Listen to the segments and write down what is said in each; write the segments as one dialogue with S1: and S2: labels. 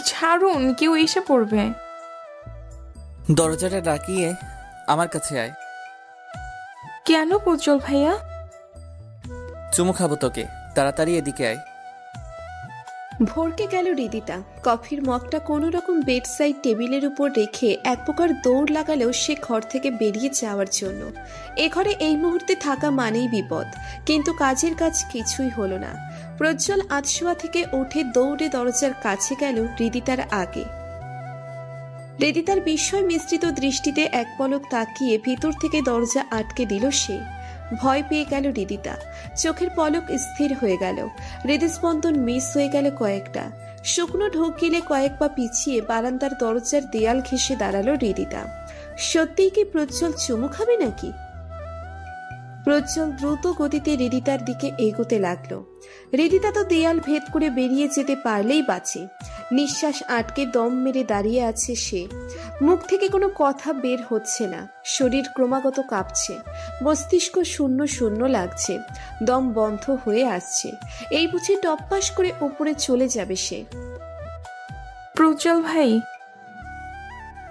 S1: ছাড়ুন, কেউ এসে পড়বে।
S2: দরজাটা ডাকিয়ে আমার কাছে আয়।
S1: কেন প্রজ্জ্বল ভাইয়া?
S2: চুমু খাবো তোকে, তাড়াতাড়ি এদিকে আয়।
S3: ভরকে গেল রিদিতা। কফির মগটা কোনো রকম বেড সাইড টেবিলের উপর রেখে এক প্রকার দৌড় লাগালেও সে ঘর থেকে বেরিয়ে যাওয়ার জন্য। এ ঘরে এই মুহূর্তে থাকা মানেই বিপদ, কিন্তু কাজের কাজ কিছুই হলো না। প্রজ্জ্বল আতশোয়া থেকে উঠে দৌড়ে দরজার কাছে গেল রিদিতার আগে। রিদিতার বিস্ময় মিশ্রিত দৃষ্টিতে এক পলক তাকিয়ে ভিতর থেকে দরজা আটকে দিল সে। ভয় পেয়ে গেল রিদিতা। চোখের পলক স্থির হয়ে গেল। হৃদস্পন্দন মিস হয়ে গেল কয়েকটা। শুকনো ঢোক গিলে কয়েক পা পিছিয়ে বারান্দার দরজার দেয়াল ঘেঁষে দাঁড়ালো রিদিতা। সত্যিই কি প্রজ্জ্বল চুমু খাবে নাকি? প্রজ্জ্বল দ্রুত গতিতে রিদিতার দিকে এগোতে লাগলো। রিদিতা তো দেয়াল ভেদ করে বেরিয়ে যেতে পারলেই বাঁচে। নিঃশ্বাস আটকে দম মেরে দাঁড়িয়ে আছে সে। মুখ থেকে কোনো কথা বের হচ্ছে না। শরীর ক্রমাগত কাঁপছে। মস্তিষ্ক শূন্য শূন্য লাগছে। দম বন্ধ হয়ে আসছে। এই বুঝি টপপাস করে উপরে চলে যাবে সে।
S1: প্রজ্জ্বল ভাই।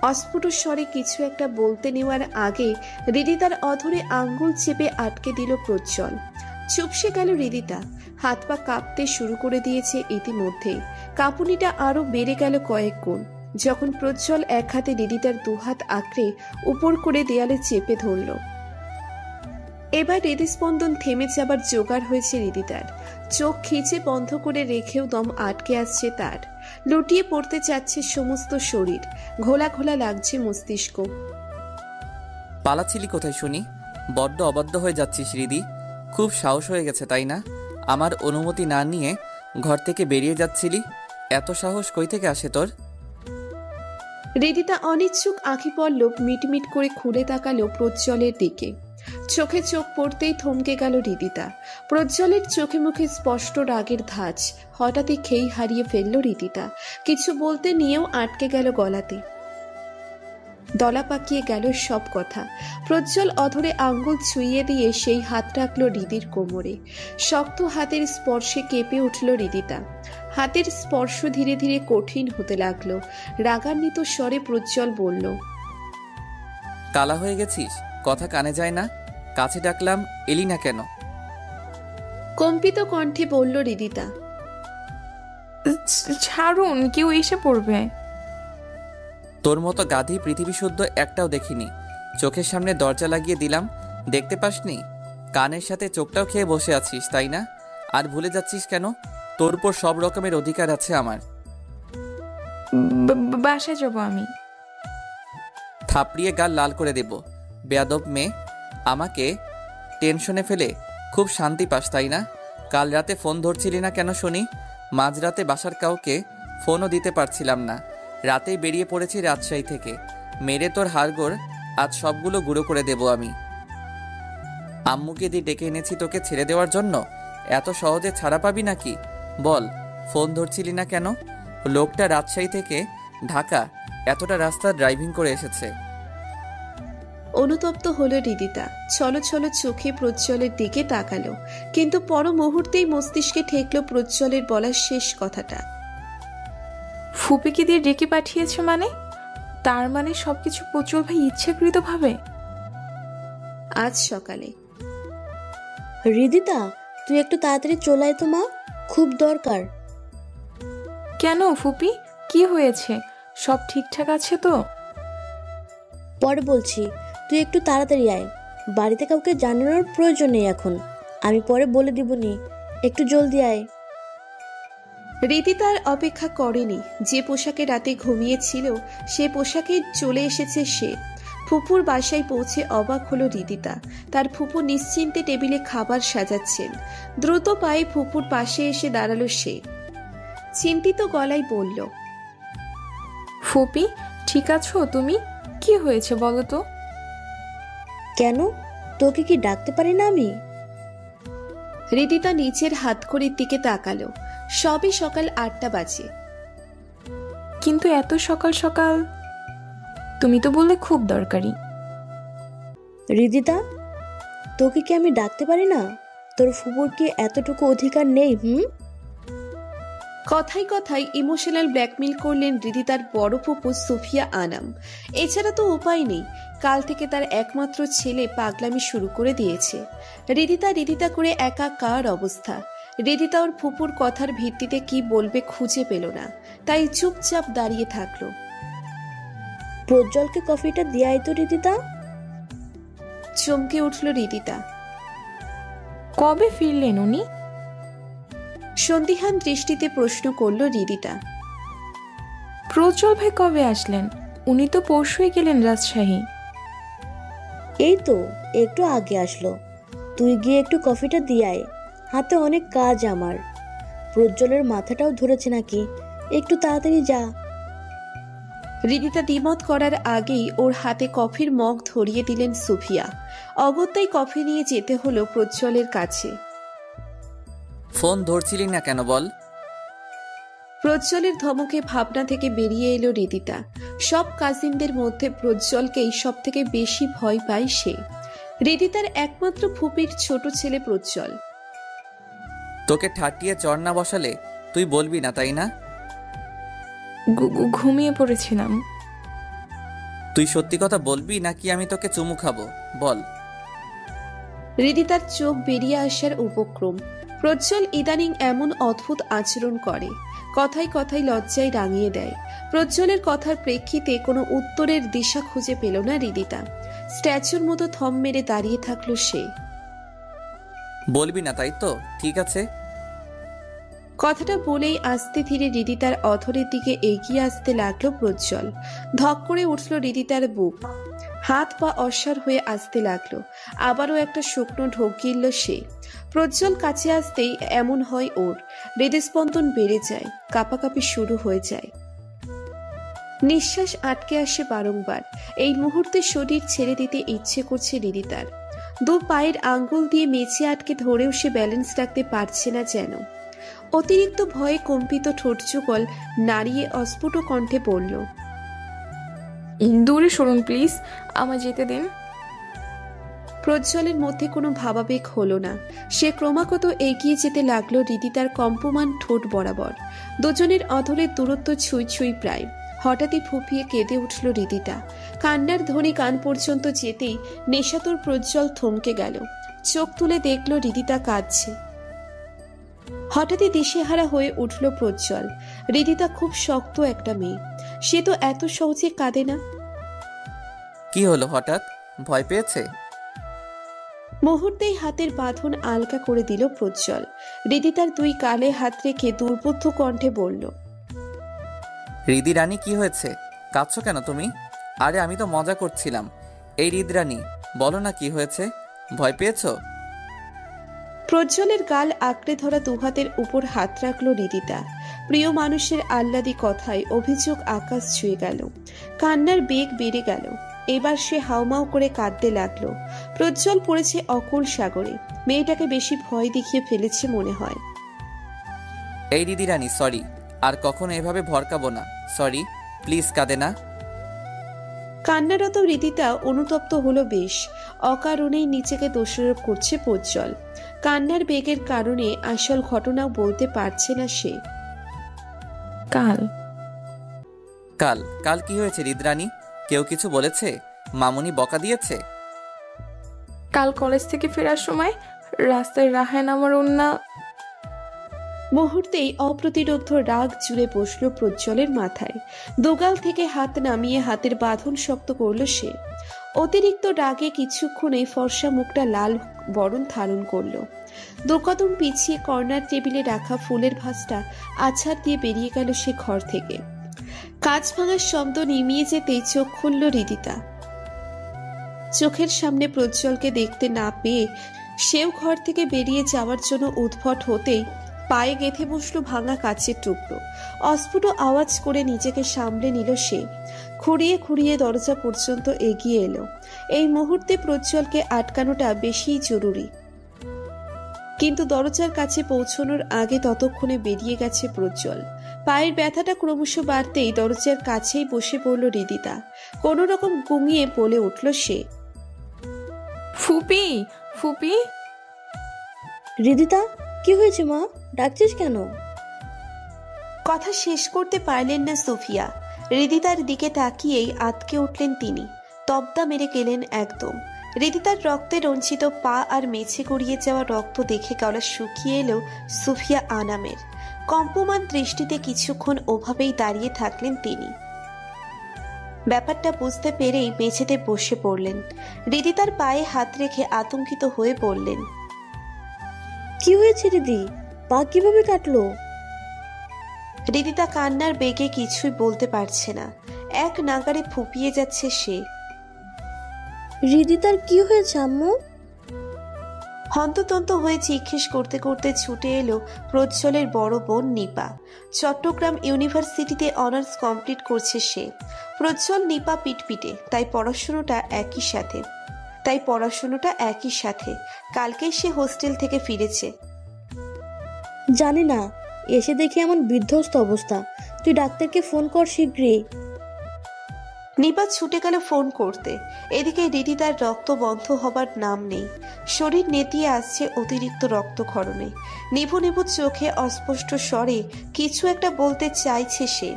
S3: অস্ফুট স্বরে কিছু একটা বলতে নেওয়ার আগে রিদিতার অধরে আঙ্গুল চেপে আটকে দিল প্রজ্জ্বল। চুপসে গেল রিদিতা। হাত পা কাঁপতে শুরু করে দিয়েছে ইতিমধ্যেই। কাঁপুনিটা আরো বেড়ে গেল কয়েক গুণ যখন প্রজ্জ্বল এক হাতে রিদিতার দুহাত আঁকড়ে উপর করে দেয়ালে চেপে ধরল। এবার হৃদস্পন্দন থেমে যাবার জোগাড় হয়েছে রিদিতার। চোখ খিচে বন্ধ করে রেখেও দম আটকে আসছে তার। লুটিয়ে পড়তে চাচ্ছে সমস্ত শরীর। ঘোলা ঘোলা লাগছে মস্তিষ্ক।
S2: পালাচ্ছিলি কোথায় শুনি? বড্ড অবাধ্য হয়ে যাচ্ছিস হৃদি। খুব সাহস হয়ে গেছে তাই না? আমার অনুমতি না নিয়ে ঘর থেকে বেরিয়ে যাচ্ছিলি। এত সাহস কই থেকে আসে তোর?
S3: রিদিতা অনিচ্ছুক আঁখি পল্লব মিটমিট করে খুলে তাকালো প্রজ্জ্বলের দিকে। চোখে চোখ পড়তেই থমকে গেল রিদিতা। প্রজ্জ্বলের চোখে মুখে স্পষ্ট রাগের ধাঁচ। হঠাৎই খেই হারিয়ে ফেলল রিদিতা। কিছু বলতে নিয়েও আটকে গেল গলাতে। দলা পাকিয়ে গেল সব কথা। প্রজ্জ্বল অধরে আঙ্গুল ছুঁয়ে দিয়ে সেই হাত রাখল রিদির কোমরে। শক্ত হাতের স্পর্শে কেঁপে উঠল রিদিতা। হাতের স্পর্শ ধীরে ধীরে কঠিন হতে লাগলো। রাগান্বিত স্বরে প্রজ্জ্বল বলল,
S2: কালা হয়ে গেছিস? কথা কানে যায় না? কাছে ডাকলাম এলি না কেন?
S3: কম্পিত কণ্ঠে বলল রিদিতা,
S1: ছাড়ুন, কেউ এসে পড়বে।
S2: তোর মতো গাধি পৃথিবী শুদ্ধ একটাও দেখিনি। চোখের সামনে দরজা লাগিয়ে দিলাম, দেখতে পাসনি? কানের সাথে চোখটাও খেয়ে বসে আছিস তাই না? আর ভুলে যাচ্ছিস কেন? তোর উপর সব রকমের অধিকার আছে আমার।
S1: বাসায় যাবো আমি।
S2: থাপড়িয়ে গাল লাল করে দেব। বেয়াদব মেয়ে, আমাকে টেনশনে ফেলে খুব শান্তি পাস তাই না? কাল রাতে ফোন ধরছিলি না কেন শুনি? মাঝরাতে বাসার কাউকে ফোনও দিতে পারছিলাম না। রাতেই বেরিয়ে পড়েছি রাজশাহী থেকে। মেরে তোর হাড়গোড় আজ সবগুলো গুঁড়ো করে দেব আমি। আম্মুকে দিয়ে ডেকে এনেছি তোকে ছেড়ে দেওয়ার জন্য। এত সহজে ছাড়া পাবি নাকি? বল, ফোন ধরছিলি না কেন? লোকটা রাজশাহী থেকে ঢাকা এতটা রাস্তা ড্রাইভিং করে এসেছে।
S3: অনুতপ্ত হলো রিদিতা। ছলো ছলো চোখে প্রজ্জ্বলের দিকে তাকালো, কিন্তু পর মুহূর্তেই মস্তিষ্কে ঠেকলো প্রজ্জ্বলের বলার শেষ কথাটা।
S1: ফুপিকে দিয়ে ডেকে পাঠিয়েছে মানে? তার মানে সবকিছু প্রজ্জ্বল ভাই ইচ্ছাকৃত ভাবে?
S3: আজ সকালে।
S4: রিদিতা, তুই একটু তাড়াতাড়ি চলে আয় তো মা, খুব দরকার।
S1: কেন ফুপি, কি হয়েছে? সব ঠিকঠাক আছে তো?
S4: পরে বলছি, তুই একটু তাড়াতাড়ি আয়। বাড়িতে কাউকে জানানোর প্রয়োজন নেই এখন, আমি পরে বলে দিবনি। একটু জলদি আয়।
S3: রিদিতার অপেক্ষা করেনি। যে পোশাকে রাতে ঘুমিয়েছিল সে পোশাকে চলে এসেছে সে। ফুপুর বাসায় পৌঁছে অবাক হলো রিদিতা। তার ফুপু নিশ্চিন্তে টেবিলে খাবার সাজাচ্ছেন। দ্রুত পায়ে ফুপুর পাশে এসে দাঁড়ালো সে। চিন্তিত গলায় বলল,
S1: ফুপি ঠিক আছো তুমি? কি হয়েছে বলো তো?
S4: কেন, তোকে কি ডাকতে পারি না আমি?
S3: রিদিতা নিচের হাতঘড়ির দিকে তাকালো। সবে সকাল 8টা বাজে।
S1: কিন্তু এত সকাল সকাল? তুমি তো বললে খুব দরকারি।
S4: রিদিতা, তোকে কি আমি ডাকতে পারি না? তোর ফুপুর কি এতটুকু অধিকার নেই?
S3: কথায় কথায় ইমোশনাল ব্ল্যাকমেল করলেন রিদিতার বড় ফুপু সুফিয়া আনাম। এছাড়া তো উপায় নেই, কাল থেকে তার একমাত্র ছেলে পাগলামি শুরু করে দিয়েছে। রিদিতা করে একাকার অবস্থা। রিদিতা ওর ফুপুর কথার ভিত্তিতে কি বলবে খুঁজে পেল না, তাই চুপচাপ দাঁড়িয়ে থাকলো।
S4: প্রজ্জ্বলকে কফিটা দিয়াই তো রিদিতা।
S3: চমকে উঠল রিদিতা।
S1: কবে ফিরলেন উনি?
S3: সন্দিহান দৃষ্টিতে প্রশ্ন করল রিদিতা।
S1: প্রজ্জ্বল ভাই কবে আসলেন? উনি তো পরশুই গেলেন রাজশাহী।
S4: এই তো একটু আগে আসলো। তুই গিয়ে একটু কফিটা দিয়াই, হাতে অনেক কাজ আমার। প্রজ্জ্বলের মাথাটাও ধরেছে নাকি, একটু তাড়াতাড়ি যা।
S3: রিদিতা দ্বিমত করার আগেই ওর হাতে কফির মগ ধরিয়ে দিলেন সুফিয়া। অগত্যাই কফি নিয়ে যেতে হলো প্রজ্জ্বলের কাছে।
S2: ফোন ধরছিলি না কেন বল?
S3: প্রজ্জ্বলের ধমকে ভাবনা থেকে বেরিয়ে এলো রিদিতা। সব কাজিনদের মধ্যে প্রজ্জ্বলকেই সব থেকে বেশি ভয় পায় সে। রিদিতার একমাত্র ফুপির ছোট ছেলে প্রজ্জ্বল।
S2: তোকে ঠাটিয়ে চর না বসালে তুই বলবি না, তাই না?
S1: ঘুমিয়ে পড়েছিলাম।
S2: তুই সত্যি কথা বলবি নাকি আমি তোকে চুমু খাবো? বল।
S3: রিদিতার চোখ বেরিয়ে আসার উপক্রম। প্রজ্জ্বল ইদানিং এমন অদ্ভুত আচরণ করে, কথায় কথায় লজ্জায় রাঙিয়ে দেয়। প্রজ্জ্বলের কথার প্রেক্ষিতে কোনো উত্তরের দিশা খুঁজে পেল না রিদিতা। স্ট্যাচুর মতো থম মেরে দাঁড়িয়ে থাকলো সে।
S2: বলবি না তাই তো, ঠিক আছে।
S3: কথাটা বলেই আস্তে ধীরে রিদিতার অধরের দিকে এগিয়ে আসতে লাগলো প্রজ্জ্বল। ধক করে উঠল রিদিতার বুক, হাত পা অস্বার হয়ে আসতে লাগলো। আবারও একটা শুকনো ঢোক গিলল সে। প্রজ্জ্বল কাছে আসতেই এমন হয় ওর হৃদস্পন্দন বেড়ে যায়, কাঁপাকাঁপি শুরু হয়ে যায়, নিঃশ্বাস আটকে আসে বারংবার। এই মুহূর্তে শরীর ছেড়ে দিতে ইচ্ছে করছে রিদিতার। দু পায়ের আঙ্গুল দিয়ে মেঝে আটকে ধরেও সে ব্যালেন্স রাখতে পারছে না যেন। অতিরিক্ত ভয়ে কম্পিত ঠোঁট যুগল নাড়িয়ে অস্ফুট কণ্ঠে বলল,
S1: দূরে সরুন প্লিজ, আমায় যেতে দিন।
S3: প্রজ্জ্বলের মধ্যে কোনো ভাবাবেগ হলো না। সে ক্রমাগত এগিয়ে যেতে লাগলো রিদিতার কম্পমান ঠোঁট বরাবর। দুজনের অধরের দূরত্ব ছুঁই ছুঁই প্রায়। হঠাৎই ফুঁপিয়ে কেঁদে উঠল রিদিতা। কান্নার ধ্বনি কান পর্যন্ত যেতেই নেশাতুর প্রজ্জ্বল থমকে গেল। চোখ তুলে দেখল রিদিতা কাঁদছে। হঠাৎই দিশেহারা হয়ে উঠল প্রজ্জ্বল। রিদিতা খুব শক্ত একটা মেয়ে, সে তো এত সহজে কাঁদে না।
S2: কি হলো হঠাৎ? ভয় পেয়েছে?
S3: মুহূর্তেই হাতের বাঁধন আলগা করে দিল প্রজ্জ্বল। রিদিতার দুই গালে হাত রেখে দুর্বোধ্য কণ্ঠে বলল,
S2: রিদি রানী কি হয়েছে? কাঁদছো কেন তুমি? আরে আমি তো মজা করছিলাম। এই রিদ রানী, বলো না কি হয়েছে? ভয় পেয়েছো?
S3: প্রজ্জ্বলের গাল আঁকড়ে ধরা দুহাতের উপর হাত রাখলো রিদিতা। প্রিয় মানুষের আহ্লাদি কথায় অভিযোগ আকাশ ছুঁয়ে গেল। কান্নার বেগ বেড়ে গেল। এবার সে হাউমাউ করে কাঁদতে লাগলো। প্রজ্জ্বল পড়েছে অকুল সাগরে। মেয়েটাকে বেশি ভয় দেখিয়ে ফেলেছে মনে হয়।
S2: এই রিদি রানী, সরি, আর কখনো এভাবে ভরকাবো না। সরি, প্লিজ কাঁদে না।
S3: কান্নারত রিদিতা অনুতপ্ত হলো বেশ। অকারণেই নিজেকে দোষারোপ করছে প্রজ্জ্বল। কান্নার বেগের কারণে আসল ঘটনাও বলতে পারছে না সে।
S1: কাল
S2: কাল কাল কি হয়েছে রিদরানী? কেউ কিছু বলেছে? মামুনি বকা দিয়েছে?
S1: কাল কলেজ থেকে ফেরার সময় রাস্তায় রাহান আমার ওন্না।
S3: মুহূর্তেই অপ্রতিরোধ্য রাগ জুড়ে বসল প্রজ্জ্বলের মাথায়। দোগাল থেকে হাত নামিয়ে হাতের বাঁধন শক্ত করল সে। অতিরিক্ত রাগে কিছুক্ষণে ফর্সা মুখটা লাল বরণ ধারণ করল। দুকদম পিছিয়ে কর্নার টেবিলে রাখা ফুলের ভাসটা আছাড় দিয়ে বেরিয়ে গেল সে ঘর থেকে। কাঁচ ভাঙার শব্দ নিমিয়ে যেতেই চোখ খুলল রিদিতা। চোখের সামনে প্রজ্জ্বলকে দেখতে না পেয়ে সেও ঘর থেকে বেরিয়ে যাওয়ার জন্য উদ্ভট হতেই পায়ে গেঁথে বসলো ভাঙা কাচের টুকরো। অস্ফুট আওয়াজ করে নিজেকে সামলে নিল সে। খুঁড়িয়ে খুঁড়িয়ে দরজা পর্যন্ত এগিয়ে এলো। এই মুহূর্তে প্রজ্জ্বলকে আটকানোটা বেশিই জরুরি, কিন্তু দরজার কাছে পৌঁছানোর আগে ততক্ষণে বেরিয়ে গেছে প্রজ্জ্বল। পায়ের ব্যথাটা ক্রমশ বাড়তেই দরজার কাছেই বসে পড়ল রিদিতা। কোনো রকম গুঙিয়ে বলে উঠল সে,
S1: ফুপি ফুপি।
S4: রিদিতা, কি হয়েছে মা? ডাকছিস কেন?
S3: কথা শেষ করতে পারলেন না সুফিয়া। হৃদিতার দিকে তাকিয়েই আঁতকে উঠলেন তিনি, তবদা মেরে গেলেন একদম। হৃদিতার রক্তে রঞ্জিত পা আর মেঝে গড়িয়ে যাওয়া রক্ত দেখে গলা শুকিয়ে এলো সুফিয়া আনামের। কম্পমান দৃষ্টিতে কিছুক্ষণ ওভাবেই দাঁড়িয়ে থাকলেন তিনি। ব্যাপারটা বুঝতে পেরেই মেঝেতে বসে পড়লেন। হৃদিতার পায়ে হাত রেখে আতঙ্কিত হয়ে বললেন,
S4: কি হয়েছে দিদি? পা কিভাবে কাটলো?
S3: হৃদিতা কান্নার বেগে কিছুই বলতে পারছে না, এক নাগাড়ে ফুপিয়ে যাচ্ছে সে।
S4: হৃদিতার কি হয়েছে আম্মু?
S3: হন্ততন্ত হয়ে জিজ্ঞেস করতে করতে ছুটে এলো প্রজ্জ্বলের বড় বোন নিপা। চট্টগ্রাম ইউনিভার্সিটিতে অনার্স কমপ্লিট করছে সে। প্রজ্জ্বল নিপা পিটপিটে, তাই পড়াশোনাটা একই সাথে। কালকেই সে হোস্টেল থেকে ফিরেছে।
S4: জানি না, এসে দেখি এমন বিধ্বস্ত অবস্থা। তুই ডাক্তারকে ফোন কর শীঘ্রই।
S3: নিপা ছুটে গেল ফোন করতে। এদিকে হৃদিতার রক্ত বন্ধ হবার নাম নেই, শরীর নেতিয়ে আসছে অতিরিক্ত রক্তক্ষরণে। নিভু নিভু চোখে অস্পষ্ট স্বরে কিছু একটা বলতে চাইছে সে।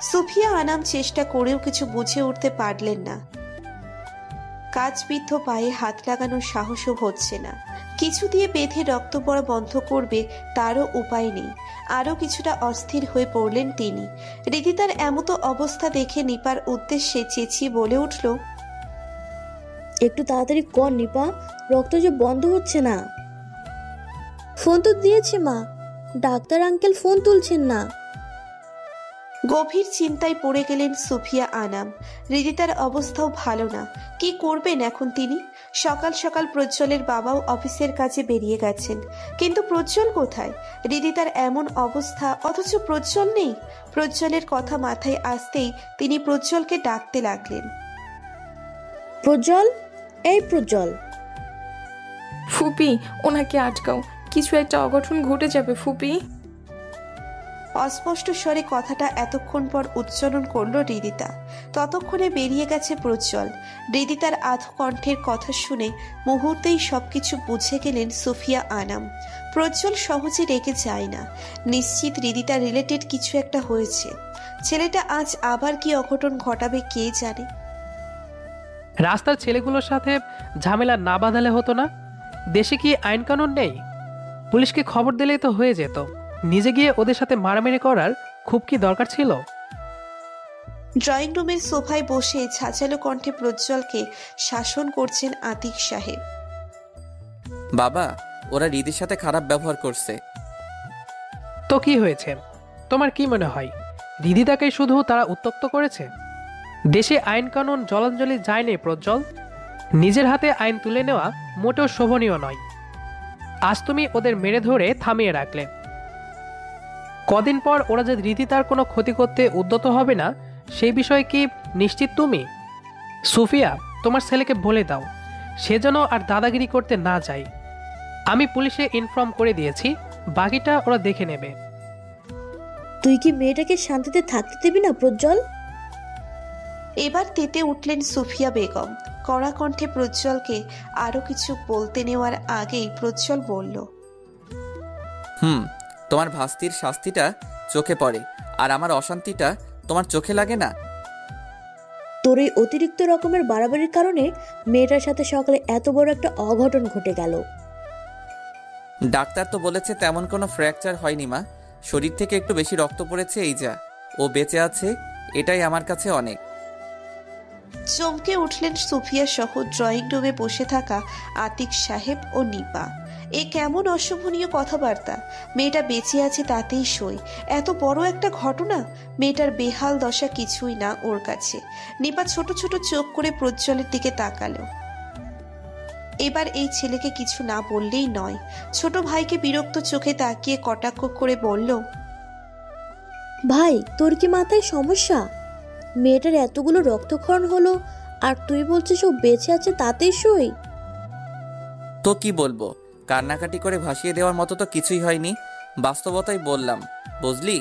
S3: সুফিয়া আনাম চেষ্টা করেও কিছু বুঝে উঠতে পারলেন না। কাজবিদ্ধ পায়ে হাত লাগানোর সাহসও হচ্ছে না। কিছু দিয়ে বেঁধে রক্ত পড়া বন্ধ করবে তারও উপায় নেই। আরো কিছুটা অস্থির হয়ে পড়লেন তিনি। হৃদিতার এমতো অবস্থা দেখে নিপার উদ্দেশ্যে চেঁচিয়ে বলে উঠল,
S4: একটু তাড়াতাড়ি কর নিপা, রক্ত যে বন্ধ হচ্ছে না। ফোন তো দিয়েছি মা, ডাক্তার আঙ্কেল ফোন তুলছেন না।
S3: গভীর চিন্তায় পড়ে গেলেন সুফিয়া আনাম। হৃদিতার অবস্থাও ভালো না, কি করবেন এখন তিনি? সকাল সকাল প্রজ্জ্বলের বাবাও অফিসের কাজে বেরিয়ে গেছেন, কিন্তু প্রজ্জ্বল কোথায়? হৃদিতার এমন অবস্থা অথচ প্রজ্জ্বল নেই। প্রজ্জ্বলের কথা মাথায় আসতেই তিনি প্রজ্জ্বলকে ডাকতে লাগলেন,
S4: প্রজ্জ্বল, এই প্রজ্জ্বল।
S1: ফুপি, ওনাকে আটকাও, কিছু একটা অঘটন ঘটে যাবে ফুপি।
S3: অস্পষ্ট স্বরে কথাটা এতক্ষণ পর উচ্চারণ করলো হৃদিতা। ততক্ষণে বেরিয়ে গেছে প্রজ্জ্বল। হৃদিতার আধো কণ্ঠের কথা শুনে মুহূর্তেই সবকিছু বুঝে গেলেন সুফিয়া আনাম। প্রজ্জ্বল সহজে রেগে যায় না, নিশ্চিত হৃদিতা রিলেটেড কিছু একটা হয়েছে। ছেলেটা আজ আবার কি অঘটন ঘটাবে কে জানে।
S5: রাস্তার ছেলেগুলোর সাথে ঝামেলা না বাঁধালে হতো না? দেশে কি আইন কানুন নেই? পুলিশকে খবর দিলেই তো হয়ে যেত। নিজে গিয়ে ওদের সাথে মারামারি করার খুব কি দরকার ছিল?
S3: ড্রয়িং রুমের সোফায় বসে ঝাঁঝালো কণ্ঠে প্রজ্জ্বলকে শাসন করছেন আতিক সাহেব।
S2: বাবা, ওরা রিদির সাথে খারাপ ব্যবহার করছে।
S5: তো কি হয়েছে? তোমার কি মনে হয় রিদিতাকে শুধু তারা উত্ত্যক্ত করেছে? দেশে আইন কানুন জলাঞ্জলি যায়নি প্রজ্জ্বল। নিজের হাতে আইন তুলে নেওয়া মোটেও শোভনীয় নয়। আজ তুমি ওদের মেরে ধরে থামিয়ে রাখলে, কদিন পর ওরা যে রিদিতার কোনো ক্ষতি করতে উদ্যত হবে না সেই বিষয়ে কি নিশ্চিত তুমি? সুফিয়া, তোমার ছেলেকে বলে দাও সে যেন আর দাদাগিরি করতে না যায়। আমি পুলিশে ইনফর্ম করে দিয়েছি, বাকিটা ওরা দেখে নেবে।
S4: তুই কি মেয়েটাকে শান্তিতে থাকতে দিবি না প্রজ্জ্বল?
S3: এবার তেতে উঠলেন সুফিয়া বেগম। কড়া কণ্ঠে প্রজ্জ্বলকে আরো কিছু বলতে নেওয়ার আগেই প্রজ্জ্বল বলল,
S2: তোমার ভাস্তির শাস্তিটা চোখে পড়ে, আর আমার অশান্তিটা তোমার চোখে লাগে না?
S4: তোর এই অতিরিক্ত রকমের বাড়াবাড়ির কারণে মেয়েটার সাথে সকালে এত বড় একটা অঘটন ঘটে গেল।
S2: ডাক্তার তো বলেছে তেমন কোনো ফ্র্যাকচার হয়নি মা, শরীর থেকে একটু বেশি রক্ত পড়েছে, এই যা। ও বেঁচে আছে, এটাই আমার কাছে অনেক।
S3: চমকে উঠলেন সুফিয়া সহ ড্রয়িং রুমে বসে থাকা আতিক সাহেব ও নিপা। এ কেমন অশোভনীয় কথাবার্তা! মেয়েটা বেঁচে আছে তাতেই সই, এত বড় একটা ঘটনা! মেয়েটার বেহাল দশা কিছুই না ওর কাছে। নিপা ছোট ছোট চোখ করে প্রজ্জ্বলের দিকে তাকালো। এবার এই ছেলেকে কিছু না বললেই নয়। ছোট ভাইকে বিরক্ত চোখে তাকিয়ে কটাক্ষ করে বলল,
S4: ভাই, তোর কি মাথায় সমস্যা? মেয়েটার এতগুলো রক্তক্ষরণ হলো আর তুই বলছিস ও বেঁচে আছে তাতেই সই?
S2: তো কি বলবো, কান্নাকাটি করে ভাসিয়ে দেওয়ার মতো তো কিছুই হয়নি, বাস্তবতাই বললাম, বুঝলি?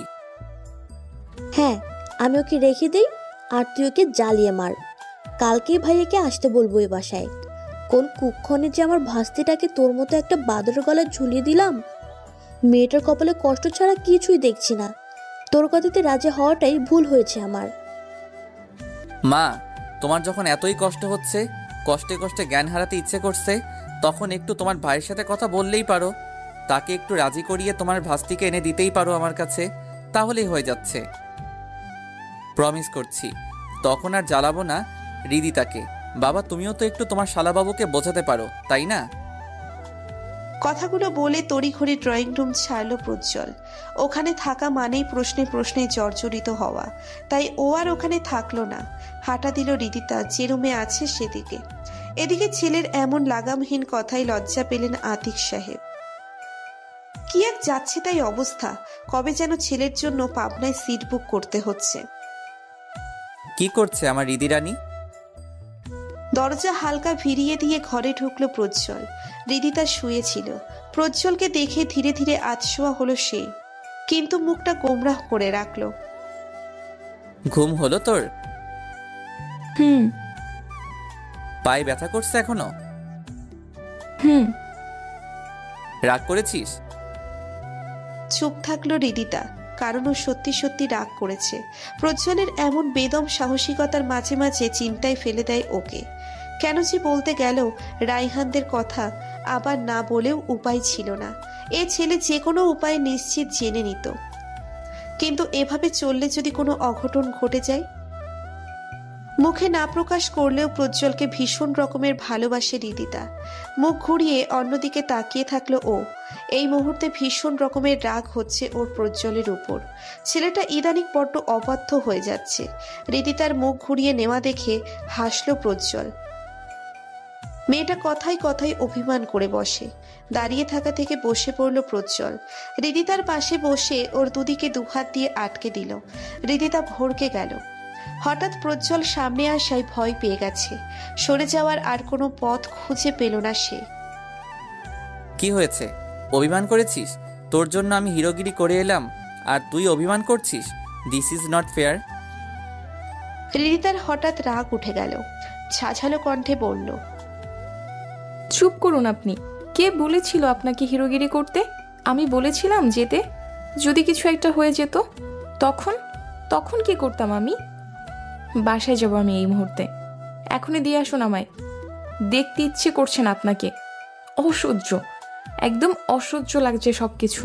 S4: হ্যাঁ, আমি ওকে রেখে দিই আর তুই ওকে জ্বালিয়ে মার। কালকেই ভাইয়াকে আসতে বলবো এ বাসায়। কোন কুক্ষণে যে আমার ভাস্তিটাকে তোর মতো একটা বাদরের গলায় ঝুলিয়ে দিলাম। মেয়েটার কপালে কষ্ট ছাড়া কিছুই দেখছি না। তোর কথাতে রাজি হওয়াটাই ভুল হয়েছে আমার।
S2: মা, তোমার যখন এতই কষ্ট হচ্ছে, কষ্টে কষ্টে জ্ঞান হারাতে ইচ্ছে করছে, তখন একটু তোমার ভাইয়ের সাথে কথা বললেই পারো। তাকে একটু রাজি করিয়ে তোমার ভাস্তিকে এনে দিতেই পারো আমার কাছে, তাহলেই হয়ে যাচ্ছে। প্রমিস করছি তখন আর জ্বালাবো না হৃদিতাকে। বাবা, তুমিও তো একটু তোমার শালাবাবুকে বোঝাতে পারো, তাই না?
S3: কথাগুলো বলে তড়িঘড়ি ড্রয়িং রুম ছাড়ল প্রজ্জ্বল। ওখানে থাকা মানেই প্রশ্নে প্রশ্নে জর্জরিত হওয়া, তাই ও আর ওখানে থাকলো না। হাঁটা দিল হৃদিতা যে রুমে আছে সেদিকে। এদিকে ছেলের এমন লাগামহীন কথায় লজ্জা পেলেন আতিক সাহেব। কি এক যাচ্ছে তাই অবস্থা, কবে যেন ছেলের জন্য পাবনায় সিট বুক করতে হচ্ছে।
S2: কি করছে আমার হৃদি রানী?
S3: দরজা হালকা ভিড়িয়ে দিয়ে ঘরে ঢুকলো প্রজ্জ্বল। হৃদিতা শুয়েছিল। প্রজ্জ্বলকে দেখে ধীরে ধীরে আতশোয়া হলো সে, কিন্তু মুখটা গোমরাহ করে রাখলো।
S2: ঘুম হলো তোর?
S1: হুম
S2: পায়ে ব্যথা করছে এখনো?
S1: হুম
S2: রাগ করেছিস?
S3: চুপ থাকলো হৃদিতা, কারণ ও সত্যি সত্যি রাগ করেছে। প্রজ্জ্বলের এমন বেদম সাহসিকতার মাঝে মাঝে চিন্তায় ফেলে দেয় ওকে। কেন যে বলতে গেল রাইহানদের কথা, আবার না বলেও উপায় ছিল না। এ ছেলে যে কোনো উপায়ে নিশ্চিত জেনে নিত, কিন্তু এভাবে চললে যদি কোনো অঘটন ঘটে যায়। মুখে না প্রকাশ করলেও প্রজ্জ্বলকে ভীষণ রকমের ভালোবাসে হৃদিতা। মুখ ঘুরিয়ে অন্যদিকে তাকিয়ে থাকলো ও। এই মুহূর্তে ভীষণ রকমের রাগ হচ্ছে ওর প্রজ্জ্বলের উপর। ছেলেটা ইদানিং বড্ড অবাধ্য হয়ে যাচ্ছে। হৃদিতার মুখ ঘুরিয়ে নেওয়া দেখে হাসলো প্রজ্জ্বল। মেয়েটা কথায় কথায় অভিমান করে বসে। দাঁড়িয়ে থাকা থেকে বসে পড়ল প্রজ্জ্বল। হৃদিতার পাশে বসে ওর দুদিকে দুহাত দিয়ে আটকে দিল। হৃদিতা ভড়কে গেল। হঠাৎ প্রজ্জ্বল সামনে আসায় ভয় পেয়ে গেছে। সরে যাওয়ার আর কোনো পথ খুঁজে পেল না সে।
S2: কি হয়েছে? অভিমান করেছিস? তোর জন্য আমি হিরোগিরি করে এলাম আর তুই অভিমান করছিস? This is not fair.
S3: হৃদিতার হঠাৎ রাগ উঠে গেল। ঝাঝালো কণ্ঠে বলল,
S1: চুপ করুন আপনি। কে বলেছিল আপনাকে হিরোগিরি করতে? আমি বলেছিলাম যেতে। যদি কিছু একটা হয়ে যেত তখন তখন কি করতাম আমি? বাসায় যাব আমি এই মুহূর্তে। এখনই দিয়ে আসুন আমায়। দেখতে ইচ্ছে করছে না আপনাকে। অসহ্য, একদম অসহ্য লাগছে সব কিছু।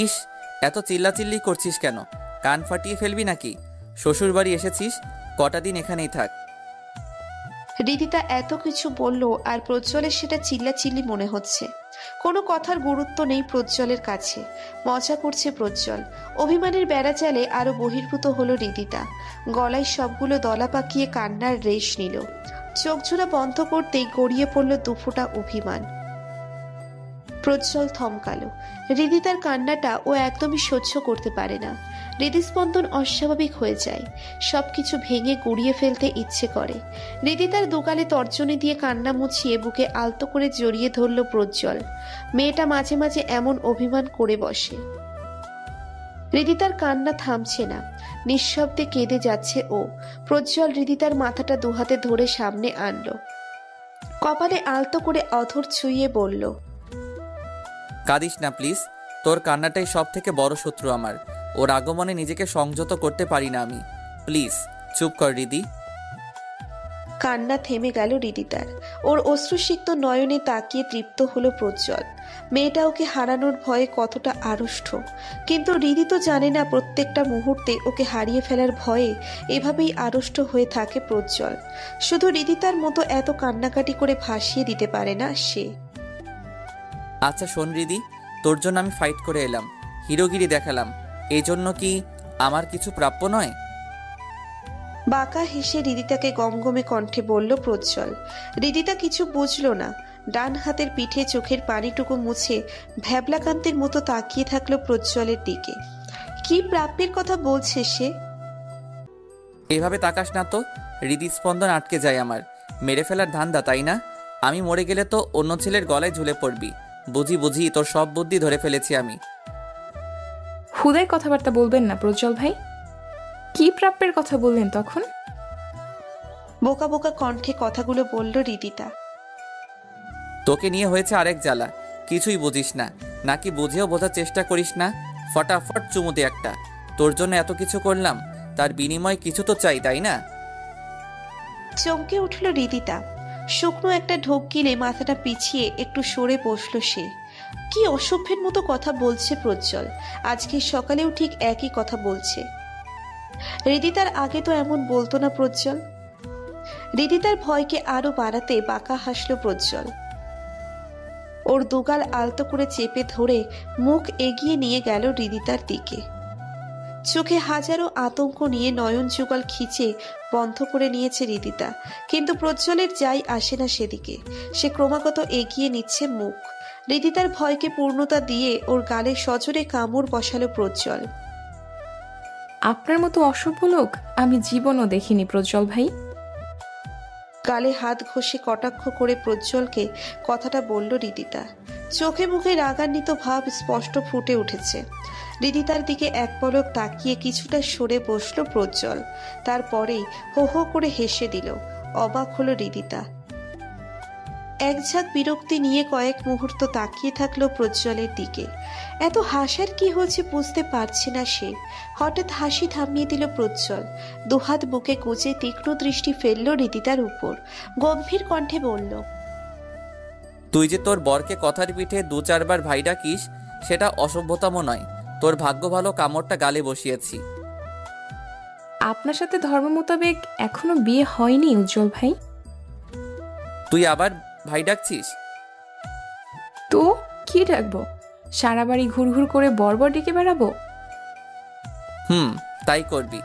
S2: ইস, এত চিল্লাচিল্লি করছিস কেন? কান ফাটিয়ে ফেলবি নাকি? শ্বশুর বাড়ি এসেছিস, কটা দিন এখানেই থাক।
S3: হৃদিতা এত কিছু বলল আর প্রজ্জ্বলের সেটা চিল্লাচিল্লি মনে হচ্ছে। কোনো কথার গুরুত্ব নেই প্রজ্জ্বলের কাছে। মজা করছে প্রজ্জ্বল। অভিমানের বেড়া চালে আরো বহির্ভূত হলো হৃদিতা। গলায় সবগুলো দলা পাকিয়ে কান্নার রেশ নিল। চোখ জোড়া বন্ধ করতেই গড়িয়ে পড়ল দুফোঁটা অভিমান। প্রজ্জ্বল থমকালো। হৃদিতার কান্নাটা ও একদমই সহ্য করতে পারে না। হৃদস্পন্দন অস্বাভাবিক হয়ে যায়। সবকিছু ভেঙে গুড়িয়ে ফেলতে ইচ্ছে করে। হৃদিতার দোকালে তর্জনী দিয়ে কান্না মুছিয়ে বুকে আলতো করে জড়িয়ে ধরল প্রজ্জ্বল। মেয়েটা মাঝে মাঝে এমন অভিমান করে বসে। হৃদিতার কান্না থামছে না। নিঃশব্দে কেঁদে যাচ্ছে ও। প্রজ্জ্বল হৃদিতার মাথাটা দুহাতে ধরে সামনে আনলো। কপালে আলতো করে অধর ছুঁয়ে বলল,
S2: কাঁদিস না প্লিজ। তোর কান্নাটাই সব থেকে বড় শত্রু আমার। ওর আগমনে নিজেকে সংযত করতে পারি না আমি। প্লিজ চুপ কর হৃদি।
S3: কান্না থেমে গেল হৃদিতার। ওর অশ্রুসিক্ত নয়নে তাকিয়ে তৃপ্ত হলো প্রজ্জ্বল। মেয়েটা ওকে হারানোর ভয়ে কতটা আড়ষ্ট, কিন্তু হৃদি তো জানে না প্রত্যেকটা মুহূর্তে ওকে হারিয়ে ফেলার ভয়ে এভাবেই আড়ষ্ট হয়ে থাকে প্রজ্জ্বল। শুধু হৃদিতার মতো এত কান্নাকাটি করে ভাসিয়ে দিতে পারে না সে।
S2: আচ্ছা শোন হৃদি, তোর জন্য আমি ফাইট করে এলাম, হিরোগিরি দেখালাম। এই জন্য কি আমার কিছু প্রাপ্য নয়?
S3: বাঁকা হেসে হৃদিতাকে গমগমে কণ্ঠে বলল প্রজ্জ্বল। হৃদিতা কিছু বুঝল না। ডান হাতের পিঠে চোখের পানিটুকু মুছে ভ্যাবলাকান্তের মতো তাকিয়ে থাকলো প্রজ্জ্বলের দিকে। কি প্রাপ্যের কথা বলছে সে?
S2: এভাবে তাকাস না তো, হৃদস্পন্দন আটকে যায় আমার। মেরে ফেলার ধান্দা, তাই না? আমি মরে গেলে তো অন্য ছেলের গলায় ঝুলে পড়বি। বুঝি বুঝি তোর সব বুদ্ধি ধরে ফেলেছি আমি।
S1: হুদায় কথাবার্তা বলবেন না প্রজ্জ্বল ভাই। কি প্রাপ্যের কথা বললেন তখন?
S3: বোকা বোকা কণ্ঠে কথাগুলো বলল হৃদিতা।
S2: তোকে নিয়ে হয়েছে আরেক জ্বালা, কিছুই বুঝিস না, নাকি বুঝেও বোঝার চেষ্টা করিস না। ফটাফট চুমু দে একটা। তোর জন্য এত কিছু করলাম, তার বিনিময়ে কিছু তো চাই, তাই না?
S3: চমকে উঠল রিদিতা। শুকনো একটা ঢোক গিলে মাথাটা পিছিয়ে একটু সরে বসল সে। কি অসভ্যের মতো কথা বলছে প্রজ্জ্বল, আজকে সকালেও ঠিক একই কথা বলছে। রিদিতার আগে তো এমন বলতো না প্রজ্জ্বল। রিদিতার ভয়কে আরো বাড়াতে বাঁকা হাসলো প্রজ্জ্বল। ওর দুগাল আলতো করে চেপে ধরে মুখ এগিয়ে নিয়ে গেল রিদিতার দিকে। চোখে হাজারো আতঙ্ক নিয়ে নয়ন যুগল খিচে বন্ধ করে নিয়েছে রিদিতা, কিন্তু প্রজ্জ্বলের যাই আসে না সেদিকে। সে ক্রমাগত এগিয়ে নিচ্ছে মুখ। রিদিতার ভয়কে পূর্ণতা দিয়ে ওর গালে সজোরে কামড় বসালো প্রজ্জ্বল।
S1: আপনার মতো অসভ্য লোক আমি জীবনও দেখিনি প্রজ্জ্বল ভাই।
S3: গালে হাত ঘষে কটাক্ষ করে প্রজ্জ্বলকে কথাটা বলল রিদিতা। চোখে মুখে রাগান্বিত ভাব স্পষ্ট ফুটে উঠেছে। রিদিতার দিকে এক পলক তাকিয়ে কিছুটা সরে বসল প্রজ্জ্বল। তারপরেই হো হো করে হেসে দিল। অবাক হলো রিদিতা। এক ঝাঁক বিরক্তি নিয়ে কয়েক মুহূর্ত তাকিয়ে থাকলো প্রজ্জ্বলের দিকে। এত হাসার কি হচ্ছে বুঝতে পারছে না সে। হঠাৎ হাসি থামিয়ে দিল প্রজ্জ্বল। দুহাত বুকে গুজে তীক্ষ্ণ দৃষ্টি ফেলল রিদিতার উপর। গম্ভীর কণ্ঠে বলল,
S2: তুই যে তোর বরকে কথার পিঠে 2-4 বার ভাই ডাকিস, সেটা অসভ্যতামো নয়। তোর ভাগ্য ভালো কামড়টা গালে বসিয়েছি।
S1: আপনার সাথে ধর্ম মোতাবেক এখনো বিয়ে হয়নি উজ্জ্বল ভাই।
S2: তুই আবার ভাই ডাকছিস?
S1: তো কি ডাকবো? সারা বাড়ি ঘুরঘুর করে বর্বর ডেকে বেড়াবো?
S2: তাই করবি।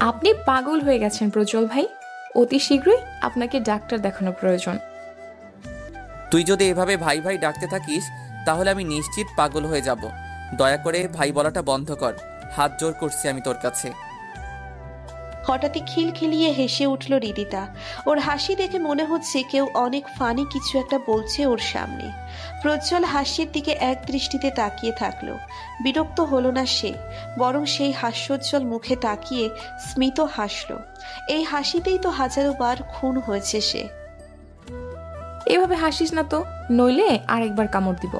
S1: আপনি পাগল হয়ে গেছেন প্রজ্জ্বল ভাই। অতি শীঘ্রই আপনাকে ডাক্তার দেখানো প্রয়োজন।
S2: তুই যদি এভাবে ভাই ভাই ডাকতে থাকিস তাহলে আমি নিশ্চিত পাগল হয়ে যাব। দয়া করে ভাই বলাটা বন্ধ কর, হাত জোর করছি আমি তোর কাছে।
S3: হঠাৎই খিলখিলিয়ে হেসে উঠল রিদিতা। ওর হাসি দেখে মনে হচ্ছে কেউ অনেক ফানি কিছু একটা বলছে ওর সামনে। প্রজ্জ্বল হাসির দিকে এক দৃষ্টিতে তাকিয়ে থাকলো। বিরক্ত হলো না সে, বরং সেই হাস্যোজ্জ্বল মুখে তাকিয়ে স্মিত হাসলো। এই হাসিতেই তো হাজারো বার খুন হয়েছে সে।
S1: এভাবে হাসিস না তো, নইলে আরেকবার কামড় দিব।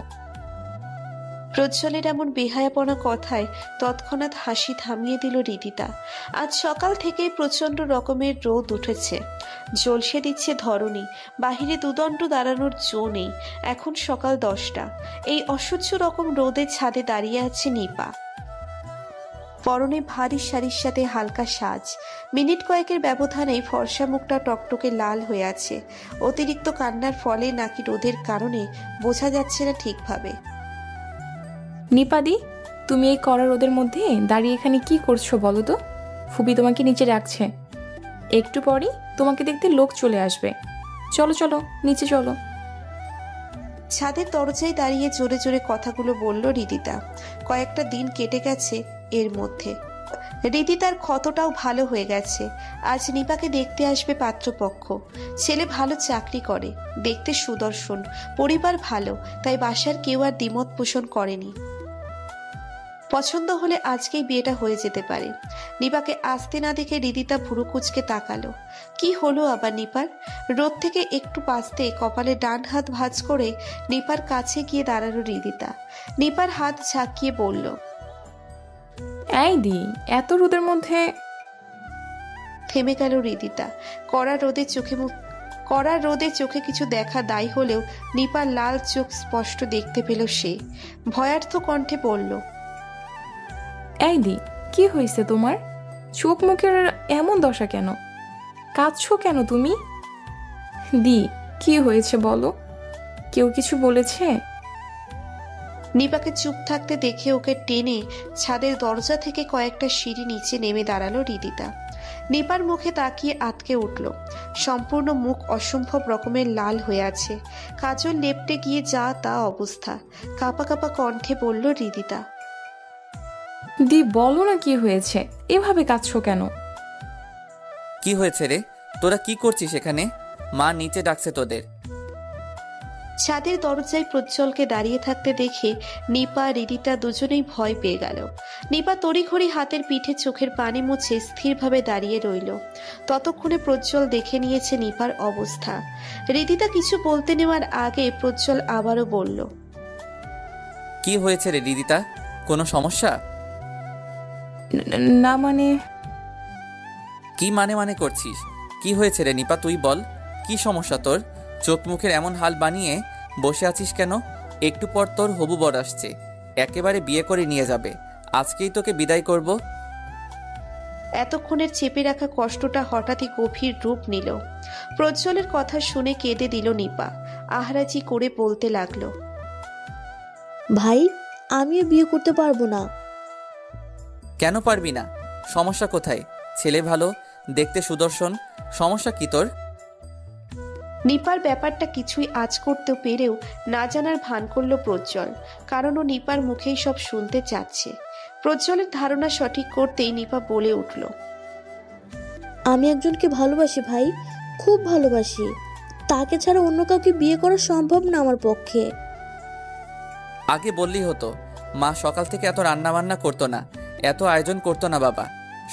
S3: প্রজ্জ্বলের এমন বেহায়াপনা কথায় তৎক্ষণাৎ হাসি থামিয়ে দিল রিদিতা। আজ সকাল থেকেই প্রচন্ড রকমের রোদ উঠেছে, ঝলসে দিচ্ছে ধরণী। বাহিরে দুদণ্ড দাঁড়ানোর জো নেই। এখন সকাল 10টা। এই অসহ্য রকম রোদের ছাদে দাঁড়িয়ে আছে নিপা। পরনে ভারী শাড়ির সাথে হালকা সাজ। মিনিট কয়েকের ব্যবধানেই ফর্সা মুখটা টকটকে লাল হয়ে আছে। অতিরিক্ত কান্নার ফলে নাকি রোদের কারণে বোঝা যাচ্ছে না ঠিকভাবে।
S1: নিপাদি, তুমি এই কড়া রোদের মধ্যে দাঁড়িয়ে এখানে কি করছো বলো তো? ফুবি তোমাকে নিচে ডাকছে। একটু পরই তোমাকে দেখতে লোক চলে আসবে। চলো চলো, নিচে চলো।
S3: ছাদের দরজায় দাঁড়িয়ে জোরে জোরে কথাগুলো বলল রিদিতা। কয়েকটা দিন কেটে গেছে এর মধ্যে। রিদিতার ক্ষতটাও ভালো হয়ে গেছে। আজ নিপাকে দেখতে আসবে পাত্রপক্ষ। ছেলে ভালো চাকরি করে, দেখতে সুদর্শন, পরিবার ভালো, তাই বাসার কেউ আর দ্বিমত পোষণ করেনি। পছন্দ হলে আজকেই বিয়েটা হয়ে যেতে পারে। নিপাকে আসতে না দেখে রিদিতা ভুরু কুঁচকে তাকালো। কি হলো আবার নিপার? রোদ থেকে একটু বাঁচতে কপালে ডান হাত ভাঁজ করে নিপার কাছে গিয়ে দাঁড়ালো রিদিতা। নিপার হাত ঝাঁকিয়ে বলল,
S1: এই দি, এত রোদের মধ্যে?
S3: থেমে গেল রিদিতা। কড়া রোদে চোখে কিছু দেখা দায়ী হলেও নিপার লাল চোখ স্পষ্ট দেখতে পেল সে। ভয়ার্থ কণ্ঠে বলল,
S1: এই দি, কি হয়েছে তোমার? চোখ মুখের এমন দশা কেন? কাঁদছো কেন তুমি? দি, কি হয়েছে বলো? কেউ কিছু বলেছে?
S3: নিপাকে চুপ থাকতে দেখে ওকে টেনে ছাদের দরজা থেকে কয়েকটা সিঁড়ি নিচে নেমে দাঁড়ালো রিদিতা। নিপার মুখে তাকিয়ে আটকে উঠল। সম্পূর্ণ মুখ অসম্ভব রকমের লাল হয়ে আছে। কাজল লেপটে গিয়ে যা তা অবস্থা। কাঁপা কাঁপা কণ্ঠে বলল রিদিতা,
S1: দি বলো না কি হয়েছে? এভাবে কাঁদছো কেন?
S2: কি হয়েছে রে? তোরা কি করছিস এখানে? মা নিচে ডাকছে তোদের।
S3: ছাদের দরজায় প্রজ্জ্বলকে দাঁড়িয়ে থাকতে দেখে নিপা রিদিতা দুজনেই ভয় পেয়ে গেল। নিপা তড়িঘড়ি হাতের পিঠে চোখের পানি মুছে স্থিরভাবে দাঁড়িয়ে রইল। ততক্ষণে প্রজ্জ্বল দেখে নিয়েছে নিপার অবস্থা। রিদিতা কিছু বলতে নেওয়ার আগে প্রজ্জ্বল আবারও বলল,
S2: কি হয়েছে রে রিদিতা? কোনো সমস্যা?
S1: না মানে
S2: কি মানে করছিস? কি হয়েছে রে নিপা, তুই বল, কি সমস্যা তোর? চোখ মুখের এমন হাল বানিয়ে বসে আছিস কেন? একটু পর তোর হবু বর আসছে, একেবারে বিয়ে করে নিয়ে যাবে। আজকেই তোকে বিদায় করব।
S3: এতক্ষণের চেপে রাখা কষ্টটা হঠাৎই গভীর রূপ নিল। প্রজ্জ্বলের কথা শুনে কেঁদে দিল নিপা। আহরাজি করে বলতে লাগলো,
S4: ভাই, আমিও বিয়ে করতে পারবো না।
S2: কেন পারবি না? সমস্যা কোথায়? ছেলে ভালো, দেখতে সুদর্শন, সমস্যা কি তোর?
S3: নিপার ব্যাপারটা কিছুই আজ করতে পেরেও না জানার ভান করল প্রজ্জ্বল, কারণ ও নিপার মুখেই সব শুনতে চাচ্ছে। প্রজ্জ্বলের ধারণা সঠিক করতেই নিপা বলে উঠল,
S4: আমি একজনকে ভালোবাসি ভাই, খুব ভালোবাসি। তাকে ছাড়া অন্য কাউকে বিয়ে করা সম্ভব না আমার পক্ষে।
S2: আগে বললেই হতো। মা সকাল থেকে এত রান্না বান্না করতো না, এত আয়োজন করতো না বাবা।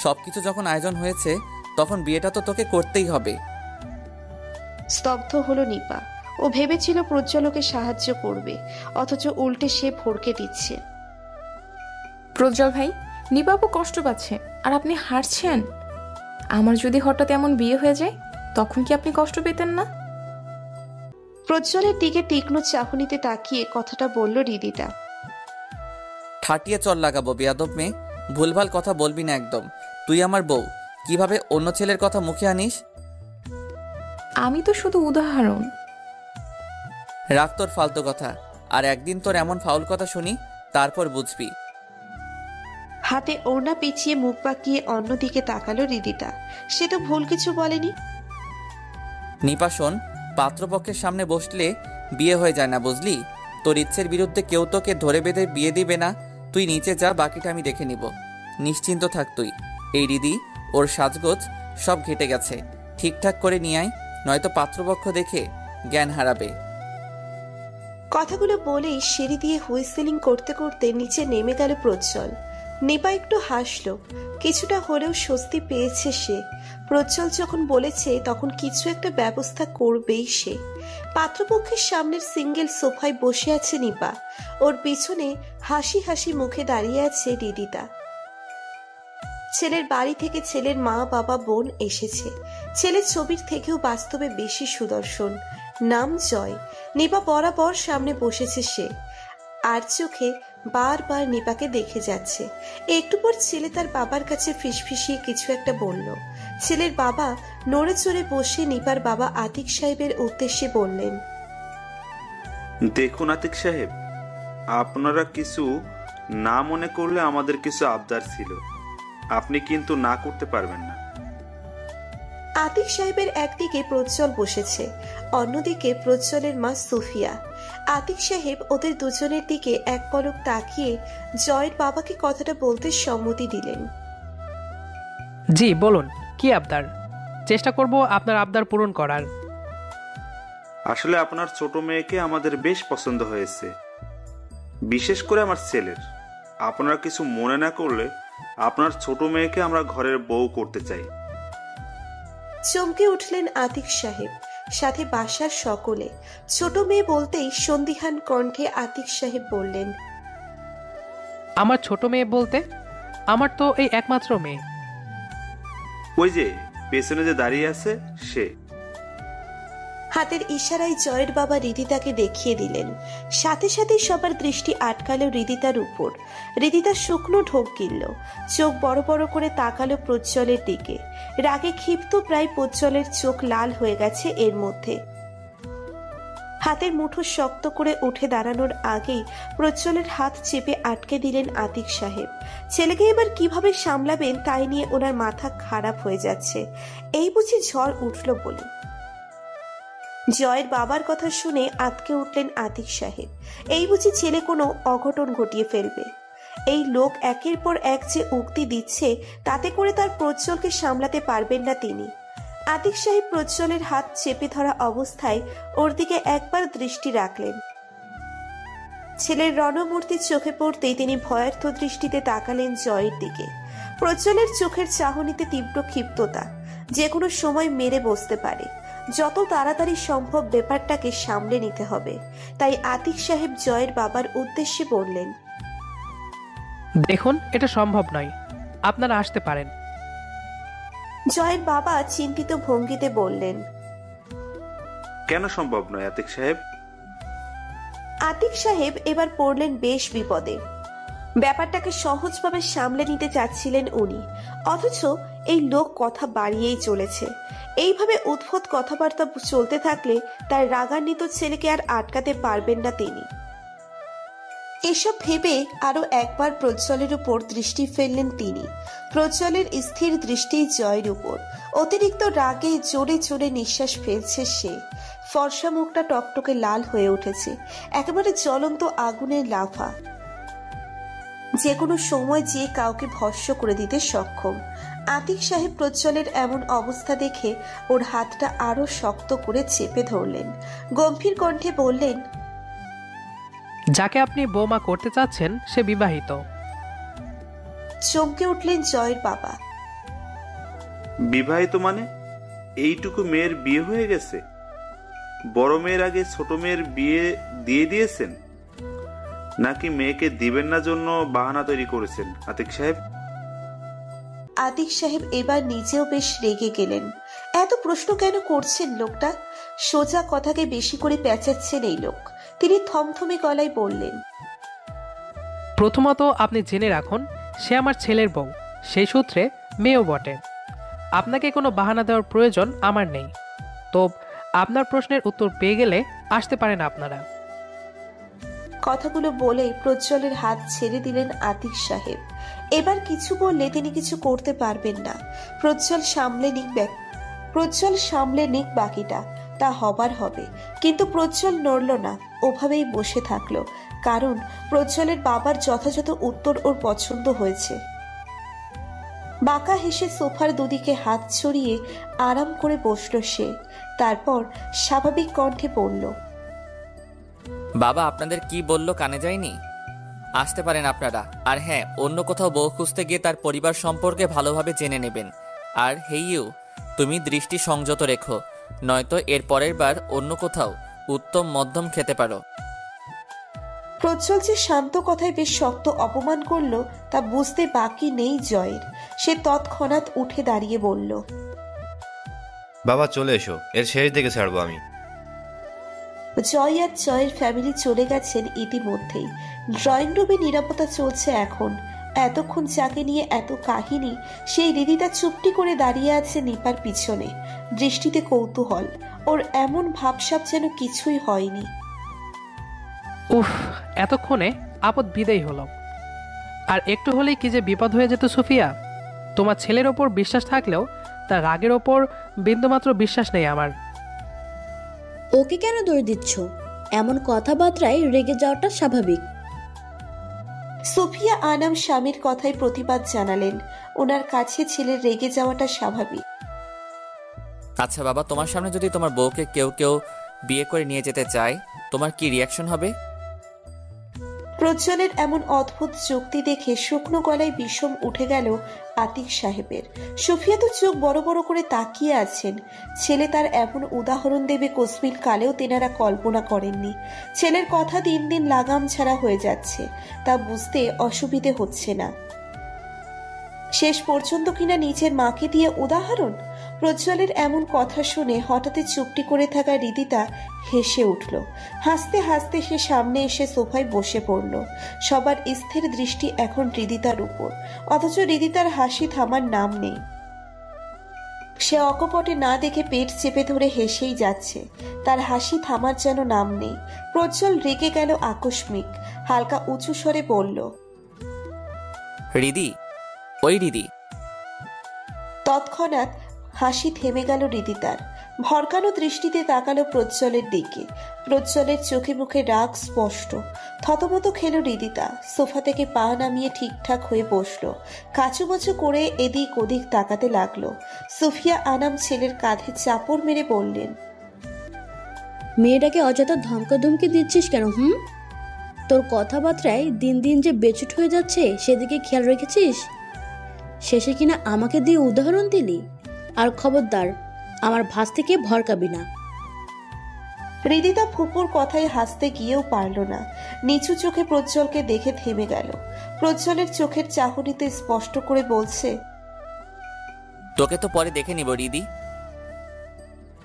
S2: সবকিছু যখন আয়োজন হয়েছে তখন বিয়েটা তো তোকে করতেই হবে।
S3: স্তব্ধ হলো নিপা। ও ভেবেছিল প্রজ্জ্বলকে সাহায্য করবে, অথচ উল্টে সে ভড়কে দিচ্ছে।
S1: প্রজ্জ্বল ভাই, নিপাপু কষ্ট পাচ্ছে আর আপনি হারছেন। আমার যদি হঠাৎ এমন বিয়ে হয়ে যায় তখন কি আপনি কষ্ট পেতেন না?
S3: প্রজ্জ্বলের দিকে তীক্ষ্ণ চাহনিতে তাকিয়ে কথাটা বলল রিদিতা।
S2: ঠাটিয়ে চল লাগাবো বেয়াদব মেয়ে, ভুলভাল কথা বলবি না একদম। তুই আমার বউ, কিভাবে অন্য ছেলের কথা মুখে আনিস?
S1: আমি তো শুধু উদাহরণ।
S2: রাখ তোর ফালতু কথা, আর একদিন তোর এমন ফাউল কথা শুনি, তারপর বুঝবি।
S3: হাতে ওড়না পিছিয়ে মুখ বাঁকিয়ে অন্যদিকে তাকালো রিদিতা। সে তো ভুল কিছু বলেনি।
S2: নিপা শোন, পাত্রপক্ষের সামনে বসলে বিয়ে হয়ে যায় না, বুঝলি? তোর ইচ্ছের বিরুদ্ধে কেউ তোকে ধরে বেঁধে বিয়ে দিবে না। তুই নিচে যা, বাকিটা আমি দেখে নিব। নিশ্চিন্ত থাক তুই। এই রিদি, ওর সাজগোজ সব ঘেটে গেছে, ঠিকঠাক করে নিয়ে আয়, নয়তো পাত্রপক্ষ দেখে জ্ঞান হারাবে।
S3: কথাগুলো বলেই সিঁড়ি দিয়ে হুইসেলিং করতে করতে নিচে নেমে গেল প্রজ্জ্বল। নিপা একটু হাসলো, কিছুটা হলেও স্বস্তি পেয়েছে সে। প্রজ্জ্বল যখন বলেছে তখন কিছু একটা ব্যবস্থা করবেই সে। পাত্রপক্ষের সামনের সিঙ্গেল সোফায় বসে আছে নিপা, ওর পিছনে হাসি হাসি মুখে দাঁড়িয়ে আছে রিদিতা। ছেলের বাড়ি থেকে ছেলের মা বাবা বোন এসেছে। ছেলের ছবির থেকেও বাস্তবে বেশি সুদর্শন, নাম জয়। নিপা বরাবর সামনে বসেছে সে, আর চোখে বারবার নিপাকে দেখে যাচ্ছে। একটু পর ছেলে তার বাবার কাছে ফিসফিসিয়ে কিছু একটা বলল। ছেলের বাবা নড়ে চড়ে বসে নিপার বাবা আতিক সাহেবের উদ্দেশ্যে বললেন,
S6: দেখুন আতিক সাহেব, আপনারা কিছু না মনে করলে আমাদের কিছু আবদার ছিল, আপনি কিন্তু না করতে পারবেন না।
S3: আতিক সাহেবের একদিকে প্রজ্জ্বল বসেছে, অন্যদিকে প্রজ্জ্বলের মা সুফিয়া। আতিক সাহেব ওদের দুজনের দিকে এক পলক তাকিয়ে জয়ের বাবাকে কথাটা বলতে সম্মতি দিলেন।
S5: জি বলুন, কি আবদার? চেষ্টা করব আপনার আবদার পূরণ করার।
S6: আসলে আপনার ছোট মেয়েকে আমাদের বেশ পছন্দ হয়েছে, বিশেষ করে আমার ছেলের। আপনারা কিছু মনে না করলে আপনার ছোট মেয়েকে আমরা ঘরের বউ করতে চাই।
S3: চমকে উঠলেন আতিক সাহেব, সাথে বাসার সকলে। ছোট মেয়ে বলতেই সন্দিহান কণ্ঠে আতিক সাহেব বললেন,
S5: আমার ছোট মেয়ে বলতে? আমার তো এই একমাত্র মেয়ে।
S6: ওই যে পেছনে যে দাঁড়িয়ে আছে সে।
S3: হাতের ইশারায় জয়ের বাবা রিদিতাকে দেখিয়ে দিলেন। সাথে সাথে সবার দৃষ্টি আটকালো রিদিতার উপর। রিদিতা শুকনো ঢোক গিলল, চোখ বড় বড় করে তাকালো প্রজ্জ্বলের দিকে। রাগে ক্ষিপ্ত প্রায় প্রজ্জ্বলের চোখ লাল হয়ে গেছে এর মধ্যে। হাতের মুঠো শক্ত করে উঠে দাঁড়ানোর আগেই প্রজ্জ্বলের হাত চেপে আটকে দিলেন আতিক সাহেব। ছেলেকে এবার কিভাবে সামলাবেন তাই নিয়ে ওনার মাথা খারাপ হয়ে যাচ্ছে। এই বুঝি ঝড় উঠল বলে। জয়ের বাবার কথা শুনে আতকে উঠলেন আতিক সাহেব। এই বুঝি ছেলে কোনো অঘটন ঘটিয়ে ফেলবে। এই লোক একের পর এক যে উক্তি দিচ্ছে, তাতে করে তার প্রজ্জ্বলকে সামলাতে পারবেন না তিনি। আতিক সাহেব প্রজ্জ্বলের হাত চেপে ধরা অবস্থায় ওর দিকে একবার দৃষ্টি রাখলেন। ছেলের রণমূর্তি চোখে পড়তেই তিনি ভয়ার্থ দৃষ্টিতে তাকালেন জয়ের দিকে। প্রজ্জ্বলের চোখের চাহনিতে তীব্র ক্ষিপ্ততা, যে কোনো সময় মেরে বসতে পারে। যত তাড়াতাড়ি সম্ভব ব্যাপারটাকে সামলে নিতে হবে। তাই আতিক সাহেব জয়ের বাবার উদ্দেশ্যে বললেন,
S5: দেখুন, এটা সম্ভব নয়। আপনারা আসতে পারেন।
S3: জয়ের বাবা চিন্তিত ভঙ্গিতে বললেন।
S6: কেন সম্ভব নয় আতিক সাহেব?
S3: আতিক সাহেব এবার পড়লেন বেশ বিপদে। ব্যাপারটাকে সহজভাবে সামলে নিতে চাচ্ছিলেন উনি, অথচ এই লোক কথা বাড়িয়েই চলেছে। এইভাবে উদ্ভট কথাবার্তা চলতে থাকলে তার রাগান্বিত ছেলেকে আর আটকাতে পারবেন না তিনি। এসব ভেবে আরো একবার প্রজ্জ্বলের উপর দৃষ্টি ফেললেন তিনি। প্রজ্জ্বলের স্থির দৃষ্টি জয়ের উপর। অতিরিক্ত রাগে জোরে জোরে নিঃশ্বাস ফেলছে সে। ফর্সা মুখটা টকটকে লাল হয়ে উঠেছে, একেবারে জ্বলন্ত আগুনের লাভা, যে কোনো সময় যে কাউকে ভস্ম করে দিতে সক্ষম। আতিক সাহেব প্রজ্জ্বলের এমন অবস্থা দেখে ওর হাতটা আরো শক্ত করে চেপে ধরলেন। গম্ভীর কণ্ঠে বললেন,
S5: যাকে আপনি বৌমা করতে চাচ্ছেন সে বিবাহিত।
S3: চমকে উঠলেন জয়ের বাবা।
S6: বিবাহিত মানে? এইটুকু মেয়ের বিয়ে হয়ে গেছে? বড় মেয়ের আগে ছোট মেয়ের বিয়ে দিয়ে দিয়েছেন, নাকি মেয়েকে দিবেন না জন্য বাহানা তৈরি করেছেন আতিক সাহেব?
S3: আতিক সাহেব এবার নিজেও বেশ রেগে গেলেন। এত প্রশ্ন কেন করছেন লোকটা? সোজা কথাকে বেশি করে পেঁচাচ্ছেন এই লোক। তিনি থমথমে গলায় বললেন,
S5: প্রথমত আপনি জেনে রাখুন, সে আমার ছেলের বউ, সেই সূত্রে মেয়েও বটে। আপনাকে কোনো বাহানা দেওয়ার প্রয়োজন আমার নেই। তো আপনার প্রশ্নের উত্তর পেয়ে গেলে আসতে পারেন আপনারা।
S3: কথাগুলো বলে প্রজ্জ্বলের হাত ছেড়ে দিলেন আতিক সাহেব। এবার কিছু বললে তিনি কিছু করতে পারবেন না। প্রজ্জ্বল সামলে নিক বাকিটা, তা হবার হবে। কিন্তু প্রজ্জ্বল নড়ল না, ওভাবেই বসে থাকলো। কারণ প্রজ্জ্বলের বাবার যথাযথ উত্তর ওর পছন্দ হয়েছে। বাঁকা হেসে সোফার দুদিকে হাত ছড়িয়ে আরাম করে বসল সে। তারপর স্বাভাবিক কণ্ঠে বলল,
S2: বাবা আপনাদের কি বললো কানে যায়নি? আসতে পারেন আপনারা। আর হ্যাঁ, অন্য কোথাও বউ খুঁজতে গিয়ে তার পরিবার সম্পর্কে ভালোভাবে জেনে নেবেন। আর হেইউ, তুমি দৃষ্টি সংযত রেখো, নয়তো এর পরের বার অন্য কোথাও উত্তম মধ্যম খেতে পারো।
S3: প্রজ্জ্বল যে শান্ত কথায় বেশ শক্ত অপমান করলো তা বুঝতে বাকি নেই জয়ের। সে তৎক্ষণাৎ উঠে দাঁড়িয়ে বলল,
S7: বাবা চলে এসো, এর শেষ দিকে ছাড়বো আমি।
S3: জয় আর জয়ের ফ্যামিলি চলে গেছেন ইতিমধ্যেই। ড্রয়িং রুমে নিরাপত্তা চলছে এখন। এতক্ষণ যাকে নিয়ে এত কাহিনী, সেই রিদিতা চুপটি করে দাঁড়িয়ে আছে নিপার পিছনে, দৃষ্টিতে কৌতূহল। ওর এমন ভাবসাব যেন কিছুই হয়নি।
S5: উফ, এতক্ষণে আপদ বিদায় হলো। আর একটু হলেই কি যে বিপদ হয়ে যেত সুফিয়া। তোমার ছেলের ওপর বিশ্বাস থাকলেও তার রাগের ওপর বিন্দুমাত্র বিশ্বাস নেই আমার।
S4: ওকে কেন দৌড় দিচ্ছ? এমন কথাবার্তায় রেগে যাওয়াটা স্বাভাবিক।
S3: সুফিয়া আনাম স্বামীর কথায় প্রতিবাদ জানালেন। ওনার কাছে ছেলের রেগে যাওয়াটা স্বাভাবিক।
S2: আচ্ছা বাবা, তোমার সামনে যদি তোমার বউকে কেউ বিয়ে করে নিয়ে যেতে চায়, তোমার কি রিয়াকশন হবে?
S3: প্রজ্জ্বলের এমন অদ্ভুত যুক্তি দেখে শুকনো গলায় বিষম উঠে গেল আতিক সাহেবের। সুফিয়া তো চোখ বড় বড় করে তাকিয়ে আছেন। ছেলে তার এমন উদাহরণ দেবে কোসমিন কালেও তেনারা কল্পনা করেননি। ছেলের কথা দিন দিন লাগাম ছাড়া হয়ে যাচ্ছে, তা বুঝতে অসুবিধে হচ্ছে না। শেষ পর্যন্ত কিনা নিজের মাকে দিয়ে উদাহরণ। প্রজ্জ্বলের এমন কথা শুনে হঠাৎ চুপটি করে থাকা রিদিতা হেসে উঠল। হাসতে হাসতে সে সামনে এসে সোফায় বসে পড়ল। সবার স্থির দৃষ্টি এখন রিদিতার উপর, অথচ রিদিতার হাসি থামার নাম নেই। সে অকপটে না দেখে পেট চেপে ধরে হেসেই যাচ্ছে, তার হাসি থামার যেন নাম নেই। প্রজ্জ্বল রেগে গেল আকস্মিক, হালকা উঁচু স্বরে বলল,
S2: রিদি, ওই রিদি।
S3: তৎক্ষণাৎ হাসি থেমে গেল রিদিতার। ভরকানো দৃষ্টিতে তাকালো প্রজ্জ্বলের দিকে। প্রজ্জ্বলের চোখে মুখে রাগ স্পষ্ট। থতমত খেল রিদিতা। সোফা থেকে পা নামিয়ে ঠিকঠাক হয়ে বসলো। কাচুমাচু করে এদিক ওদিক তাকাতে লাগলো। সুফিয়া আনাম ছেলের কাঁধে চাপড় মেরে বললেন,
S4: মেয়েটাকে অযথা ধমকাধমকি দিচ্ছিস কেন? তোর কথাবার্তায় দিন দিন যে বেচুট হয়ে যাচ্ছে সেদিকে খেয়াল রেখেছিস? শেষে কিনা আমাকে দিয়ে উদাহরণ দিলি। আর খবরদার, আমার ভাস থেকে ভরকাবি না।
S3: হৃদিতা ফুপুর কথায় হাসতে গিয়েও পারল না। নিচু চোখে প্রজ্জ্বলকে দেখে থেমে গেল। প্রজ্জ্বলের চোখের চাহনিতে স্পষ্ট করে বলছে,
S2: তোকে তো পরে দেখে নিব রিদি।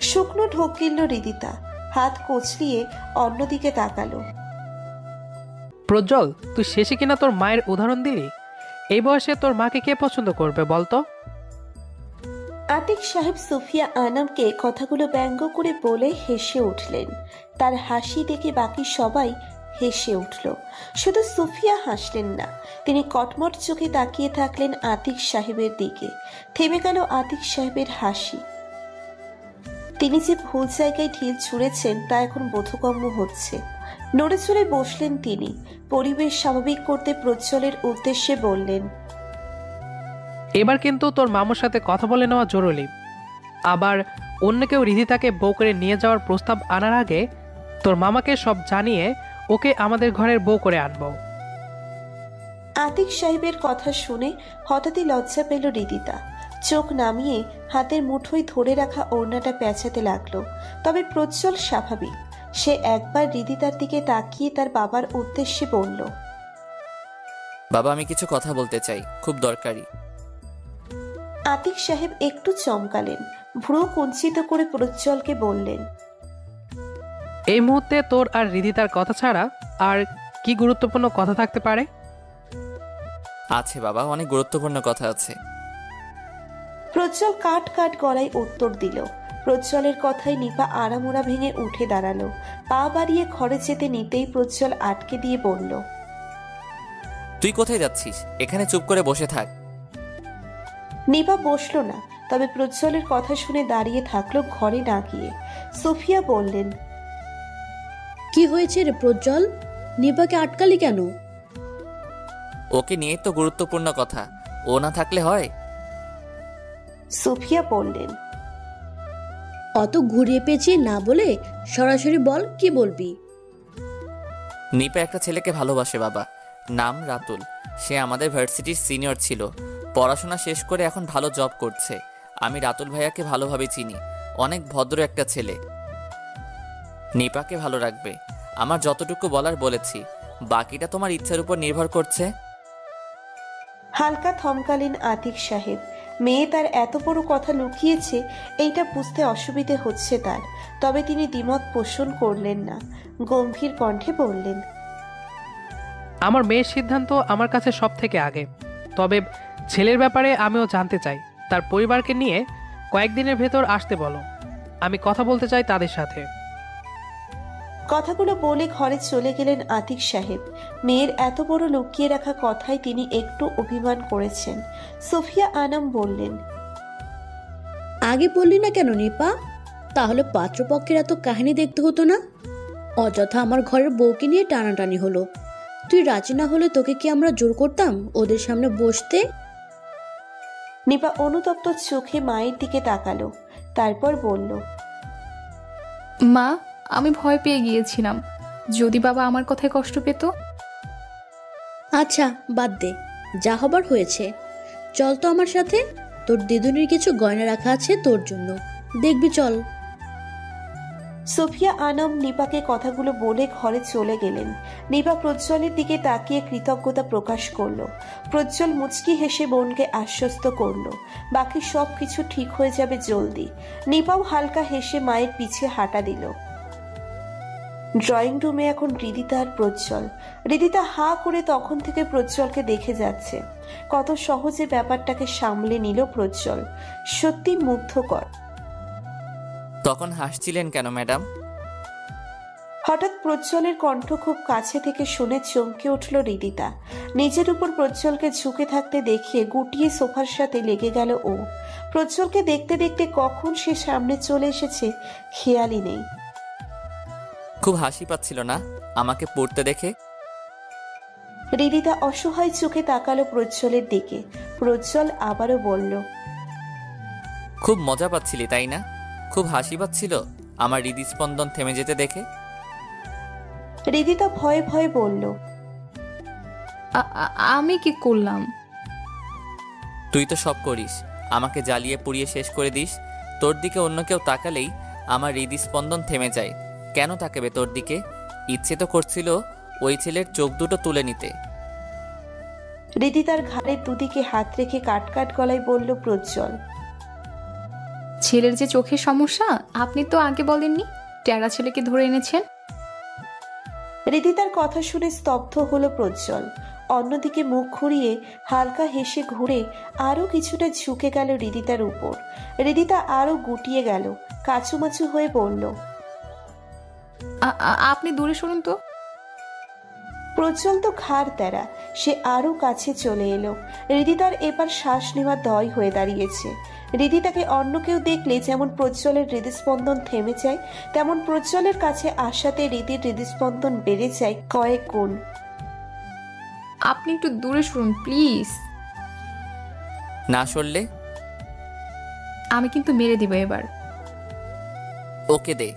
S3: শুকনো ঢোক গিলল হৃদিতা, হাত কচলিয়ে অন্যদিকে তাকালো।
S5: প্রজ্জ্বল, তুই শেষে কিনা তোর মায়ের উদাহরণ দিলি। এই বয়সে তোর মাকে কে পছন্দ করবে বলতো?
S3: আতিক সাহেব সুফিয়া আনামকে কথাগুলো ব্যঙ্গ করে বলে হেসে উঠলেন। তার হাসি দেখে বাকি সবাই হেসে উঠল, শুধু সুফিয়া হাসলেন না। তিনি কটমট চোখে তাকিয়ে থাকলেন আতিক সাহেবের দিকে। থেমে গেল আতিক সাহেবের হাসি। তিনি যে ভুল জায়গায় ঢিল ছুঁড়েছেন তা এখন বোধগম্য হচ্ছে। নড়ে চড়ে বসলেন তিনি। পরিবেশ স্বাভাবিক করতে প্রজ্জ্বলের উদ্দেশ্যে বললেন,
S5: এবার কিন্তু তোর মামুর সাথে কথা বলে নেওয়া জরুরি। আবার অন্য কেউ হৃদিতাকে বউ করে নিয়ে যাওয়ার প্রস্তাব আনার আগে তোর মামাকে সব জানিয়ে ওকে আমাদের ঘরের বউ করে আনবো।
S3: আতিক সাহেবের কথা শুনে হঠাৎই লজ্জা পেল হৃদিতা। চোখ নামিয়ে হাতের মুঠোয় ধরে রাখা ওড়নাটা পেঁচাতে লাগলো। তবে প্রজ্জ্বল স্বাভাবিক। সে একবার হৃদিতার দিকে তাকিয়ে তার বাবার উদ্দেশ্যে বলল,
S2: বাবা, আমি কিছু কথা বলতে চাই, খুব দরকারি।
S3: আতিক সাহেব একটু চমকালেন। ভ্রু কুঞ্চিত করে প্রজ্জ্বলকে বললেন,
S5: এই মুহূর্তে তোর আর হৃদিতার কথা ছাড়া আর কি গুরুত্বপূর্ণ কথা থাকতে পারে?
S2: আছে বাবা, অনেক গুরুত্বপূর্ণ কথা আছে।
S3: প্রজ্জ্বল কাট কাট গলায় উত্তর দিল। প্রজ্জ্বলের কথায় নিপা আড়ামোড়া ভেঙে উঠে দাঁড়ালো। পা বাড়িয়ে ঘরে যেতে নিতেই প্রজ্জ্বল আটকে দিয়ে বলল,
S2: তুই কোথায় যাচ্ছিস? এখানে চুপ করে বসে থাক।
S3: নিপা বসল না, তবে প্রজ্জ্বলের কথা শুনে দাঁড়িয়ে থাকলো ঘরে না গিয়ে। সুফিয়া বললেন,
S4: কি হয়েছে রে প্রজ্জ্বল? নিপাকে আটকালি কেন?
S2: ওকে নিয়ে তো গুরুত্বপূর্ণ কথা, ও না থাকলে হয়?
S3: সুফিয়া বললেন,
S4: অত ঘুরিয়ে পেঁচিয়ে না বলে সরাসরি বল, কি বলবি?
S2: নিপা একটা ছেলেকে ভালোবাসে বাবা, নাম রাতুল। সে আমাদের ভার্সিটির সিনিয়র ছিল, পড়াশোনা শেষ করে এখন ভালো জব করছে। আমি রাতুল ভাইয়াকে ভালোভাবে চিনি, অনেক ভদ্র একটা ছেলে। নিপাকে ভালো রাখবে, আমার যতটুকু বলার বলেছি, বাকিটা তোমার ইচ্ছার উপর নির্ভর করছে।
S3: হালকা থমকালেন আতিক সাহেব। মেয়ে তার এত বড় কথা লুকিয়েছে এইটা বুঝতে অসুবিধে হচ্ছে তার। তবে তিনি দ্বিমত পোষণ করলেন না, গম্ভীর কণ্ঠে বললেন,
S5: আমার মেয়ের সিদ্ধান্ত আমার কাছে সব থেকে আগে। তবে ছেলের ব্যাপারে আমিও জানতে চাই। তার পরিবারকে নিয়ে কয়েকদিনের ভেতর আসতে বলো, আমি কথা বলতে চাই তাদের সাথে।
S3: কথাগুলো বলে ঘরে চলে গেলেন আতিক সাহেব। মেয়ের এত বড় লুকিয়ে রাখা কথায় তিনি একটু অভিমান করেছেন। সুফিয়া আনাম বললেন,
S4: আগে বললি না কেন নিপা? তাহলে পাত্রপক্ষের এত কাহিনী দেখতে হতো না। অযথা আমার ঘরের বউকে নিয়ে টানাটানি হলো। তুই রাজি না হলে তোকে কি আমরা জোর করতাম ওদের সামনে বসতে?
S3: নিপা অনুতপ্ত চোখে মায়ের দিকে তাকালো, তারপর বলল,
S1: মা, আমি ভয় পেয়ে গিয়েছিলাম যদি বাবা আমার কথায় কষ্ট পেত।
S4: আচ্ছা বাদ দে, যা হবার হয়েছে। চল তো আমার সাথে, তোর দিদুনির কিছু গয়না রাখা আছে তোর জন্য, দেখবি চল।
S3: সুফিয়া আনাম নিপাকে কথাগুলো বলে ঘরে চলে গেলেন। নিপা প্রজ্জ্বলের দিকে তাকিয়ে কৃতজ্ঞতা প্রকাশ করলো। প্রজ্জ্বল মুচকি হেসে বোনকে আশ্বস্ত করলো, বাকি সব কিছু ঠিক হয়ে যাবে জলদি। নিপাও হালকা হেসে মায়ের পিছে হাঁটা দিল। ড্রয়িং রুমে এখন হৃদিতা আর প্রজ্জ্বল। হৃদিতা হা করে তখন থেকে প্রজ্জ্বলকে দেখে যাচ্ছে। কত সহজে ব্যাপারটাকে সামলে নিল প্রজ্জ্বল, সত্যি মুগ্ধকর।
S2: তখন হাসছিলেন কেন ম্যাডাম?
S3: হঠাৎ প্রজ্জ্বলের কণ্ঠ খুব কাছে থেকে শুনে চমকে উঠল হৃদিতা। নিজের উপর প্রজ্জ্বলকে ঝুঁকে থাকতে দেখে গুটিয়ে সোফার সাথে লেগে গেল ও। প্রজ্জ্বলকে দেখতে দেখতে কখন সে সামনে চলে এসেছে খেয়ালই নেই।
S2: খুব হাসি পাচ্ছিল না আমাকে পড়তে দেখে?
S3: হৃদিতা অসহায় চোখে তাকালো প্রজ্জ্বলের দিকে। প্রজ্জ্বল আবারও বলল,
S2: খুব মজা পাচ্ছিলি তাই না? খুব হাসি পাচ্ছিল আমার হৃদস্পন্দন থেমে যেতে দেখে?
S3: হৃদিতা ভয়ে ভয়ে বলল,
S1: আমি কি করলাম?
S2: তুই তো সব করিস, আমাকে জ্বালিয়ে পুড়িয়ে শেষ করে দিস। তোর দিকে অন্য কেউ তাকালেই আমার হৃদস্পন্দন থেমে যায়। কেন তাকাবে তোর দিকে? ইচ্ছে তো করছিল ওই ছেলের চোখ দুটো তুলে নিতে।
S3: রিদিতার ঘাড়ের দুদিকে হাত রেখে কাট গলায় বলল প্রজ্জ্বল।
S1: ছেলের যে চোখের সমস্যা আপনি তো আগে বলেননি, টেরা ছেলেকে ধরে এনেছেন।
S3: রিদিতার কথা শুনে স্তব্ধ হলো প্রজ্জ্বল। অন্যদিকে মুখ ঘুরিয়ে হালকা হেসে ঘুরে আরো কিছুটা ঝুঁকে গেল রিদিতার উপর। রিদিতা আরো গুটিয়ে গেল, কাচুমাচু হয়ে বলল,
S1: আপনি দূরে সরুন তো।
S3: প্রজ্জ্বল তো ঘাড় তেরা, সে আরো কাছে চলে এলো। রিদিতার এবার শ্বাস নেওয়া দয় হয়ে দাঁড়িয়েছে। রিদিতাকে অন্য কেউ দেখলে যেমন প্রজ্জ্বলের হৃদস্পন্দন থেমে যায়, তেমন প্রজ্জ্বলের কাছে আসাতে রিদির হৃদস্পন্দন বেড়ে যায় কয়েক গুণ।
S1: আপনি একটু দূরে সরুন প্লিজ।
S2: না সরলে
S1: আমি কিন্তু মেরে দিব এবার।
S2: ওকে দে।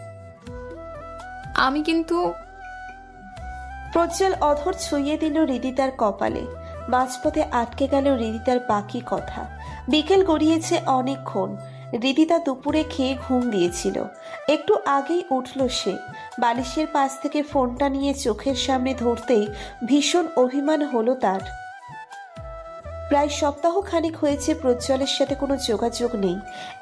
S1: আমি কিন্তু।
S3: প্রজ্জ্বল অধর ছুঁয়ে দিল রিদিতার কপালে। মাঝপথে আটকে গেল রিদিতার বাকি কথা। বিকেল গড়িয়েছে অনেকক্ষণ। রিদিতা দুপুরে খেয়ে ঘুম দিয়েছিল। একটু আগেই উঠল সে। বালিশের পাশ থেকে ফোনটা নিয়ে চোখের সামনে ধরতেই ভীষণ অভিমান হলো তার। প্রায় সপ্তাহ খানিক হয়েছে প্রজ্জ্বলের সাথে কোনো যোগাযোগ নেই,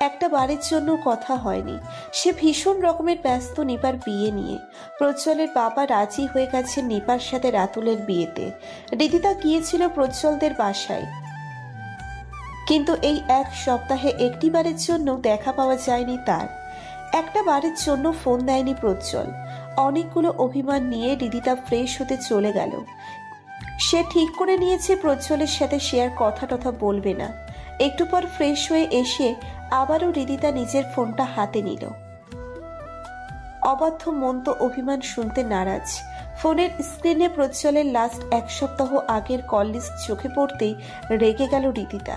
S3: একটা বারের জন্য কথা হয়নি। সে ভীষণ রকমের ব্যস্ত নিপার বিয়ে নিয়ে। প্রজ্জ্বলের বাবা রাজি হয়ে গেছে নিপার সাথে রাতুলের বিয়েতে। রিদিতা গিয়েছিল প্রজ্জ্বলদের বাসায়, কিন্তু এই এক সপ্তাহে একটি বারের জন্য দেখা পাওয়া যায়নি তার। একটা বারের জন্য ফোন দেয়নি প্রজ্জ্বল। অনেকগুলো অভিমান নিয়ে রিদিতা ফ্রেশ হতে চলে গেল। সে ঠিক করে নিয়েছে প্রজ্জ্বলের সাথে সে আর কথা টথা বলবে না। একটু পর ফ্রেশ হয়ে এসে আবারও রিদিতা নিজের ফোনটা হাতে নিল। অবাধ্য মন তো অভিমান শুনতে নারাজ। ফোনের স্ক্রিনে প্রজ্জ্বলের লাস্ট এক সপ্তাহ আগের কল লিস্ট চোখে পড়তেই রেগে গেল রিদিতা।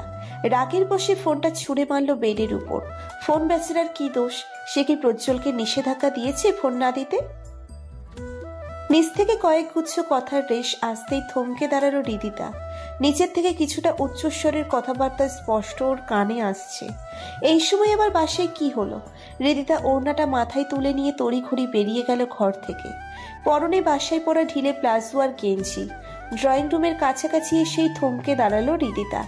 S3: রাগের বসে ফোনটা ছুঁড়ে মারল বেডের উপর। ফোন বেচারার কি দোষ? সে কি প্রজ্জ্বলকে নিষেধাজ্ঞা দিয়েছে ফোন না দিতে? নিচ থেকে কয়েক গুচ্ছ কথার রেশ আসতেই থমকে দাঁড়ালো রিদিতা। নিচের থেকে কিছুটা উচ্চস্বরের কথাবার্তা স্পষ্ট ওর কানে আসছে। এই সময় আবার বাসায় কি হলো? রিদিতা ওড়নাটা মাথায় তুলে নিয়ে তড়িঘড়ি বেরিয়ে গেল ঘর থেকে। পরনে বাসায় পরা ঢিলে প্লাজো আর গেঞ্জি। ড্রয়িং রুমের কাছাকাছি এসেই থমকে দাঁড়ালো রিদিতা,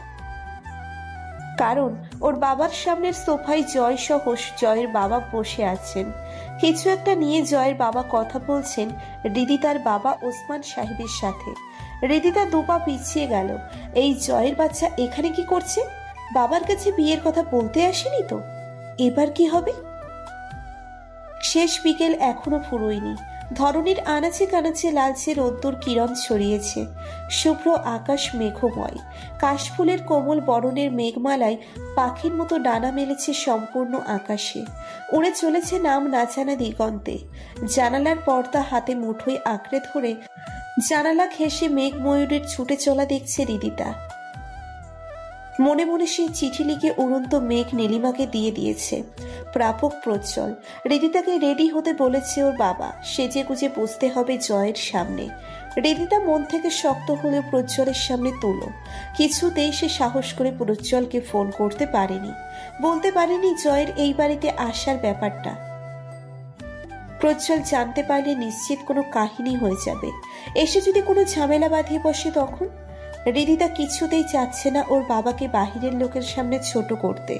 S3: কারণ ওর বাবার সামনের সোফায় জয় সহ জয়ের বাবা বসে আছেন। কিছু একটা নিয়ে জয়ের বাবা কথা বলছেন রিদিতার বাবা ওসমান সাহেবের সাথে। রিদিতা দুপা পিছিয়ে গেল। এই জয়ের বাচ্চা এখানে কি করছে? বাবার কাছে বিয়ের কথা বলতে আসেনি তো? এবার কি হবে? শেষ বিকেল এখনো ফুরোয়নি। ধরনীর আনাচে কানাচে লালচে রোদ্দুর কিরণ ছড়িয়েছে। শুভ্র আকাশ মেঘময়। কাশফুলের কোমল বরণের মেঘমালায় পাখির মতো ডানা মেলেছে সম্পূর্ণ আকাশে। উড়ে চলেছে নাম নাচানা দিগন্তে। জানালার পর্দা হাতে মুঠোয় আঁকড়ে ধরে জানালা ঘেঁষে মেঘ ময়ূরের ছুটে চলা দেখছে রিদিতা। মনে মনে সেই চিঠি লিখে উড়ন্ত মেঘ নীলিমাকে দিয়ে দিয়েছে। প্রাপক প্রজ্জ্বল। রিদিতাকে রেডি হতে বলেছে ওর বাবা। সেজে গুজে বসতে হবে জয়ের সামনে। রিদিতা মন থেকে শক্ত হলেও প্রজ্জ্বলের সামনে তুলো। কিছুতেই সে সাহস করে প্রজ্জ্বলকে ফোন করতে পারেনি, বলতে পারেনি জয়ের এই বাড়িতে আসার ব্যাপারটা। প্রজ্জ্বল জানতে পারলে নিশ্চিত কোনো কাহিনী হয়ে যাবে। এসে যদি কোনো ঝামেলা বাঁধিয়ে বসে তখন? রিদিতা কিছুতেই চাচ্ছে না ওর বাবাকে বাহিরের লোকের সামনে ছোট করতে,